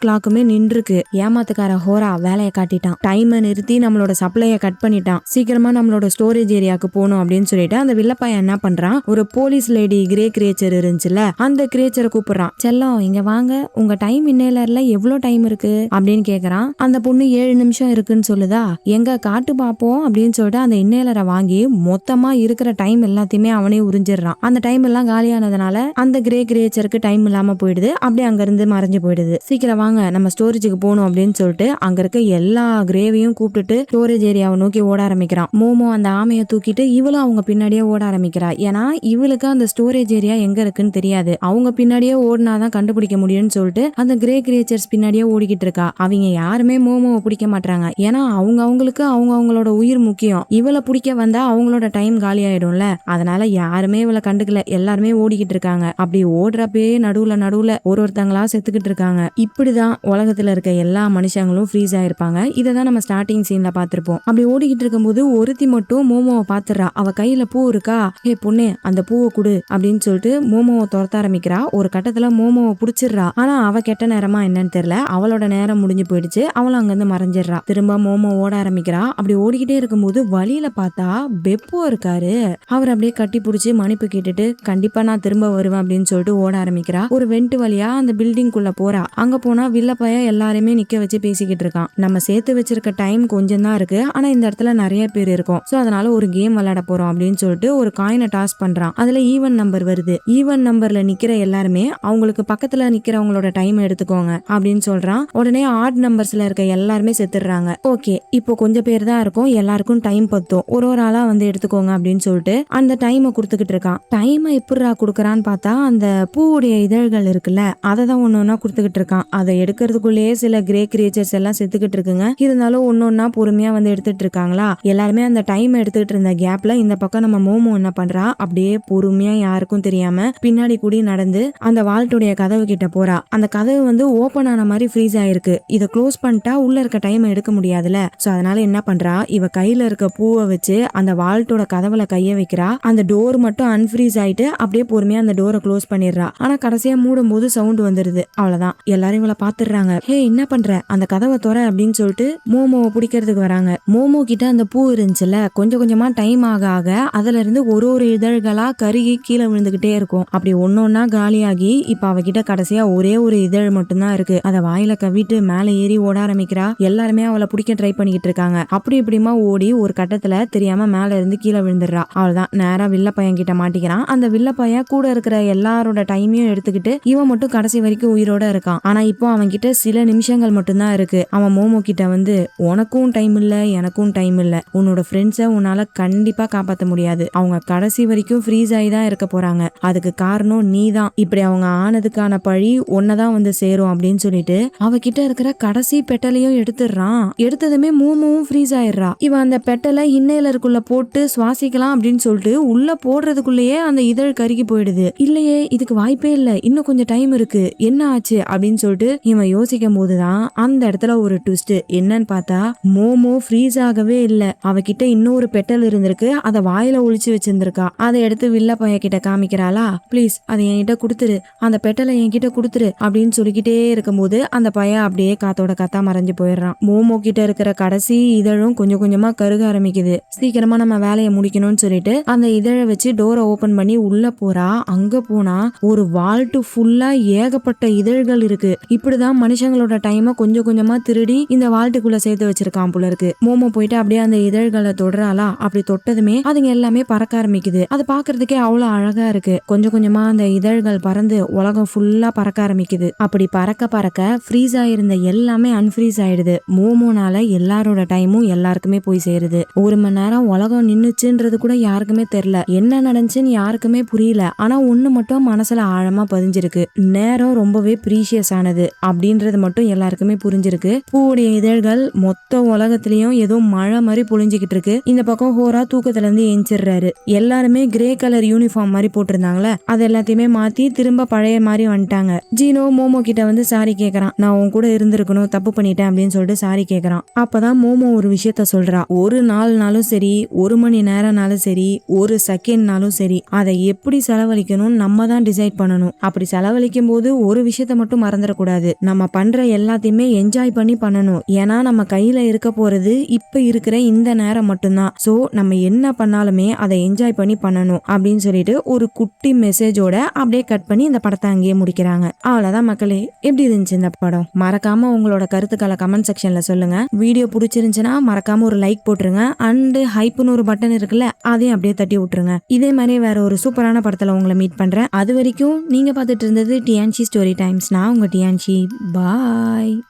கிளாக்குமே நின்றுருக்கு. ஏமாத்துக்கார ஹோரா வேலையை காட்டிட்டான். டைமை நிறுத்தி நம்மளோட சப்ளையை கட் பண்ணிட்டான். சீக்கிரமா நம்மளோட ஸ்டோரேஜ் ஏரியாவுக்கு போகணும் அப்படின்னு சொல்லிட்டு அந்த வில்ல பையன் என்ன பண்றான், ஒரு போலீஸ் லேடி கிரே கிரியேச்சர் இருந்துச்சுல, அந்த கிரியேச்சரை கூப்பிடுறான். செல்லம் இங்க வாங்க, உங்க டைம் இன்னேலர்ல எவ்வளவு டைம் இருக்கு அப்படின்னு கேக்குறான். அந்த பொண்ணு 7 நிமிஷம் இருக்குன்னு சொல்லுதா. எங்க காட்டு பாப்போம் அப்படின்னு சொல்லிட்டு அந்த இன்னேலரை வாங்கி மொத்தமா இருக்கிற டைம் எல்லாத்தையுமே அவனே உறிஞ்சிடறான். அந்த டைம் எல்லாம் காலியானதுனால அந்த கிரே கிரியேச்சருக்கு டைம் இல்லாம போயிடுது. அப்படியே அங்க இருந்து மறைஞ்சு போயிடுது. சீக்கிரம் வாங்க நம்ம ஸ்டோரேஜுக்கு போகணும் அப்படின்னு சொல்லிட்டு அங்க இருக்க எல்லா கிரேவையும் கூப்பிட்டுட்டு ஸ்டோரேஜ் ஏரியாவை நோக்கி ஓட ஆரம்பிக்கிறான். மோமோ அந்த ஆமையை தூக்கிட்டு இவளும் அவங்க பின்னாடியே ஓட ஆரம்பிக்கிறா. ஏன்னா இவளுக்கு அந்த ஸ்டோரேஜ் ஏரியா எங்க இருக்குன்னு தெரியாது. அவங்க பின்னாடியே ஓடினாதான் கண்டுபிடிக்க முடியும்னு சொல்லிட்டு அந்த கிரே கிரியேச்சர்ஸ் பின்னாடியே ஓடிக்கிட்டு இருக்கா. அவங்க யாருமே மோமோவை பிடிக்க மாட்டாங்க. ஏன்னா அவங்களுக்கு அவங்களோட உயிர் முக்கியம். இவளை பிடிக்க வந்தா அவங்களோட டைம் காலி ஆயிடும்ல. அதனால யாருமே இவளை கண்டுக்கல. எல்லாருமே ஓடிக்கிட்டு இருக்காங்க. அப்படி ஓடுறப்பே நடுவுல ஒருத்தங்களா செத்துக்கிட்டு இருக்காங்க. இப்படிதான் உலகத்துல இருக்க எல்லா மனுஷங்களும் ஃப்ரீஸ் ஆயிருப்பாங்க. இததான் நம்ம ஸ்டார்டிங் சீன்ல பாத்திருப்போம். அப்படி ஓடிக்கிட்டு இருக்கும்போது ஒருத்தி மட்டும் மோமோவை பாத்துறா. அவ கையில பூ இருக்கா. ஹே பொண்ணே அந்த பூவை குடு அப்படின்னு சொல்லிட்டு மோமோவை துரத்த ஆரம்பிக்கிறா. ஒரு கட்டத்துல மோமோவை புடிச்சிடுறா. ஆனா அவ கெட்ட நேரமா என்னன்னு தெரியல. அவளோட நேரம் முடிஞ்சு போயிடுச்சு. அவளும் அங்கிருந்து மறைஞ்சிடுறா. திரும்ப மோமோ ஓட ஆரம்பிக்கிறா. அப்படி ஓடிக்கிட்டே இருக்கும்போது வழியில பார்த்தா பெப்போ இருக்காரு. அவர் அப்படியே கட்டி பிடிச்சி மன்னிப்பு கேட்டுட்டு கண்டிப்பா நான் திரும்ப வருவேன் அப்படின்னு சொல்லிட்டு ஓட ஆரம்பிக்கிறா. ஒரு வெண்ட் வழியா அந்த பில்டிங் குள்ள போறா. அங்க போனா வில்லப்பைய எல்லாருமே நிக்க வச்சு பேசிக்கிட்டு இருக்கான். நம்ம சேர்த்து வச்சிருக்க டைம் கொஞ்சம் தான் இருக்கு. ஆனா இந்த இடத்துல நிறைய பேர் இருக்கும். சோ அதனால ஒரு கேம் விளையாட போறோம் அப்படின்னு சொல்லிட்டு ஒரு காயினை டாஸ் பண்றான். அதுல ஈவன் நம்பர் வருது. ஈவன் நம்பர்ல நிக்கிற எல்லாருமே அவங்களுக்கு பக்கத்துல நிக்கிறவங்களோட டைம் எடுத்துக்கோங்க அப்படின்னு சொல்றான். உடனே ஆட் நம்பர்ஸ்ல இருக்க எல்லாருமே செத்துடுறாங்க. ஓகே இப்போ கொஞ்சம் பேர் தான் இருக்கும். எல்லாருக்கும் டைம் பத்தும். ஒரு ஆளா வந்து எடுத்துக்கோங்க அப்படின்னு சொல்லிட்டு அந்த டைமை கொடுத்துக்கிட்டு இருக்கான். டைமை எப்படிரா கொடுக்கறான்னு பார்த்தா அந்த பூவுடைய இதழ்கள் இருக்குல்ல அதை தான் ஒன்னொன்னா கொடுத்துக்கிட்டு இருக்கான். அதை எடுக்கிறதுக்குள்ளேயே சில கிரே கிரியேச்சர்ஸ் எல்லாம் செத்துக்கிட்டு இருக்குங்க. இருந்தாலும் ஒன்னொன்னா பொறுமையா வந்து எடுத்துட்டு இருக்காங்களா. எல்லாருமே அந்த டைம் எடுத்துக்கிட்டு இருந்த கேப்ல இந்த பக்கம் நம்ம மோமோ என்ன பண்றா, அப்படியே பொறுமையா யாருக்கும் தெரியாம பின்னாடி கூடி நடந்து அந்த வால்ட்டுடைய கதவு கிட்ட போறா. அந்த கதவு வந்து ஓபன் ஆன மாதிரி ஃப்ரீஸ் ஆயிருக்கு. இதை க்ளோஸ் பண்ணிட்டா உள்ள இருக்க டைம் எடுக்க முடியாதுல. சோ அதனால என்ன பண்றா, இவ கையில இருக்க பூவை வச்சு அந்த வால்ட்டோட கதவுல கைய வைக்கிறா. அந்த டோர் மட்டும் அன்ஃப்ரீஸ் ஆயிட்டு அப்படியே பொறுமையா அந்த டோரை க்ளோஸ் பண்ணிடுறா. ஆனா கடைசியா மூடும் போது சவுண்ட் வந்துருது. அவ்வளவுதான், எல்லாரும் இவளை பாத்துடுறாங்க. ஹே என்ன பண்ற, அந்த கதவை தொற அப்படின்னு சொல்லிட்டு மோமோவை பிடிக்கிறதுக்கு வராங்க. மோமோ கிட்ட அந்த பூ இருந்துச்சுல, கொஞ்சம் கொஞ்சமா டைம் ஆக ஆக அதுல இருந்து ஒரு இதழ்களா கருகி கீழே விழுந்துகிட்டே இருக்கும். அப்படி ஒன்னொன்னா காலியாகி இப்ப அவகிட்ட கடைசியா ஒரே ஒரு இதழ் மட்டும்தான் இருக்கு. அதை வாயில கவிட்டு மேல ஏறி ஓட ஆரம்பிக்கிறா. எல்லாருமே அவளை பிடிக்க ட்ரை பண்ணிக்கிட்டு இருக்காங்க. அப்படி இப்படிமா ஓடி ஒரு கட்டத்துல தெரியாம மேல இருந்து கீழே விழுந்துடுறா. அவள்தான் நேரா வில்ல பையன் கிட்ட மாட்டிக்கிறான். அந்த வில்ல பையன் கூட இருக்கிற எல்லாரோட டைமையும் எடுத்துக்கிட்டு இவன் மட்டும் கடைசி வரைக்கும் உயிரோட இருக்கான். ஆனா இப்போ அவன் கிட்ட சில நிமிஷங்கள் மட்டும்தான் இருக்கு. அவன் மோமோ கிட்ட வந்து உனக்கும் டைம் இல்ல எனக்கும் டைம் இல்ல, உன்னோட ஃப்ரெண்ட்ஸை உன்னால கண்டிப்பா காப்பாற்ற முடியாது, அவங்க கடைசி வரைக்கும் ஃப்ரீஸ் ஆகி தான் இருக்க போறாங்க, அதுக்கு காரணம் நீ தான், இப்படி அவங்க ஆனதுக்கான பழி ஒன்னதான் வந்து சேரும் அப்படின்னு சொல்லிட்டு அவகிட்ட இருக்கிற கடைசி பெட்டலையும் எடுத்துடுறான். எடுத்ததுமே மோமோவும் ஃப்ரீஸ் ஆயிடுறா. இவன் அந்த பெட்டலை இன்னேலருக்குள்ள போட்டு சுவாசிக்கலாம் அப்படின்னு சொல்லிட்டு உள்ள போடுறதுக்குள்ளேயே அந்த இதழ் கருகி போயிடுது. இல்லையே இதுக்கு வாய்ப்பே இல்ல, இன்னும் கொஞ்சம் டைம் இருக்கு, என்ன ஆச்சு அப்படின்னு சொல்லிட்டு இவன் யோசிக்கும் போதுதான் அந்த இடத்துல ஒரு ட்விஸ்ட். என்னன்னு பார்த்தா மோமோ ஃப்ரீஸ் ஆகவே இல்ல, அவகிட்ட இன்னொரு பெட்டல் இருந்திருக்கு. அதை வாயில ஒளிச்சு வச்சிருந்திருக்கா. அதை எடுத்து வில்ல பையன் கிட்ட காமிக்கிறாளா. ப்ளீஸ் அதை என்கிட்ட கொடுத்துரு, அந்த பெட்டலை என்கிட்ட கொடுத்துரு அப்படின்னு சொல்லிக்கிட்டே இருக்கும்போது அந்த பையன் அப்படியே காத்தோட காத்தா மறைஞ்சு போயிடுறான். மோமோ கிட்ட இருக்கிற கடைசி இதழும் கொஞ்சம் கொஞ்சமா கருக ஆரம்பிக்குது. சீக்கிரமா நம்ம வேலையை முடிக்கணும்னு சொல்லிட்டு அந்த இதழை வச்சு டோரை ஓபன் பண்ணி உள்ள போறா. அங்க போனா ஒரு வால்ட்டு ஃபுல்லா ஏகப்பட்ட இதழ்கள் இருக்கு. இப்படிதான் மனுஷங்களோட டைமை கொஞ்சம் கொஞ்சமா திருடி இந்த வால்ட்டுக்குள்ள சேர்த்து வச்சிருக்கான் போல இருக்கு. மோமோ போயிட்டு அப்படியே அந்த இதழ்களை தொடுறாளா. அப்படி தொட்டதுமே அதுங்க எல்லாமே பறக்க ஆரம்பிக்குது. அது பாக்குறதுக்கே அவ்வளவு அழகா இருக்கு. கொஞ்சம் கொஞ்சமா அந்த இதழ்கள் பறந்து உலகம் ஃபுல்லா பறக்க ஆரம்பிக்குது. அப்படி பறக்க பறக்க ஃப்ரீஸ் ஆயிருந்த எல்லாமே அன்ஃப்ரீஸ் ஆயிடுது. மோமோனால எல்லாரோட டைமும் எல்லாருக்குமே போய் சேருது. 1 மணி நேரம் உலகம் நின்னுச்சுன்றது கூட யாருக்குமே தெரியல, என்ன நடந்துச்சுன்னு யாருக்குமே புரியல. ஆனா ஒண்ணு மட்டும் மனசுல ஆழமா பதிஞ்சிருக்கு, நேரம் ரொம்பவே ப்ரீஷியஸ் ஆனது அப்படின்றது மட்டும் எல்லாருக்குமே புரிஞ்சிருக்கு. பூவுடைய இதழ்கள் மொத்த உலகத்திலயும் ஏதோ மழை மாதிரி பொழிஞ்சுக்கிட்டு இருக்கு. இந்த பக்கம் ஹோரா தூக்கத்துல இருந்து எஞ்சிடுறாரு. எல்லாருமே கிரே கலர் யூனிஃபார்ம் மாதிரி போட்டிருந்தாங்களே அது எல்லாத்தையுமே மாத்தி திரும்ப பழைய மாதிரி வந்துட்டாங்க. ஜீனோ மோமோ கிட்ட வந்து சாரி கேக்குறான். நான் உன் கூட இருந்திருக்கணும், தப்பு பண்ணிட்டேன் அப்படின்னு சொல்லிட்டு சாரி கேக்குறான். அப்பதான் மோமோ ஒரு விஷயத்த சொல்றா. ஒரு நாள்னாலும் சரி, 1 மணி நேரம்னாலும் சரி, ஒரு செகண்ட்னாலும் சரி, அதை எப்படி செலவழிக்கணும் நம்ம தான் டிசைட் பண்ணணும். அப்படி செலவழிக்கும் போது ஒரு விஷயத்த மட்டும் மறந்துடக்கூடாது, நம்ம பண்ற எல்லாத்தையுமே என்ஜாய் பண்ணி பண்ணணும். ஏன்னா நம்ம கையில இருக்க போறது இப்ப இருக்கிற இந்த நேரம் மட்டும்தான். சோ நம்ம என்ன பண்ணாலுமே அதை என்ஜாய் பண்ணி பண்ணணும் அப்படின்னு சொல்லிட்டு ஒரு குட்டி மெசேஜோட அப்படியே கட் பண்ணி இந்த படத்தை அங்கேயே முடிக்கிறாங்க. அவ்வளவுதான் மக்களே, எப்படி இருந்துச்சு இந்த படம்? மறக்காம உங்களோட கருத்துக்களை கமெண்ட் செக்ஷன்ல சொல்லுங்க. வீடியோ பிடிச்சிருந்துச்சுன்னா மறக்காம ஒரு லைக் போட்டுருங்க. அண்ட் ஹைப்னு ஒரு பட்டன் இருக்குல்ல, அதையும் அப்படியே தட்டி விட்டுருங்க. இதே மாதிரி வேற ஒரு ஒரு சூப்பரான படத்துல உங்களை மீட் பண்றேன். அது வரைக்கும் நீங்க பார்த்துட்டு இருந்தது டியான்சி ஸ்டோரி டைம்ஸ். நான் உங்க டியான்சி. பாய்.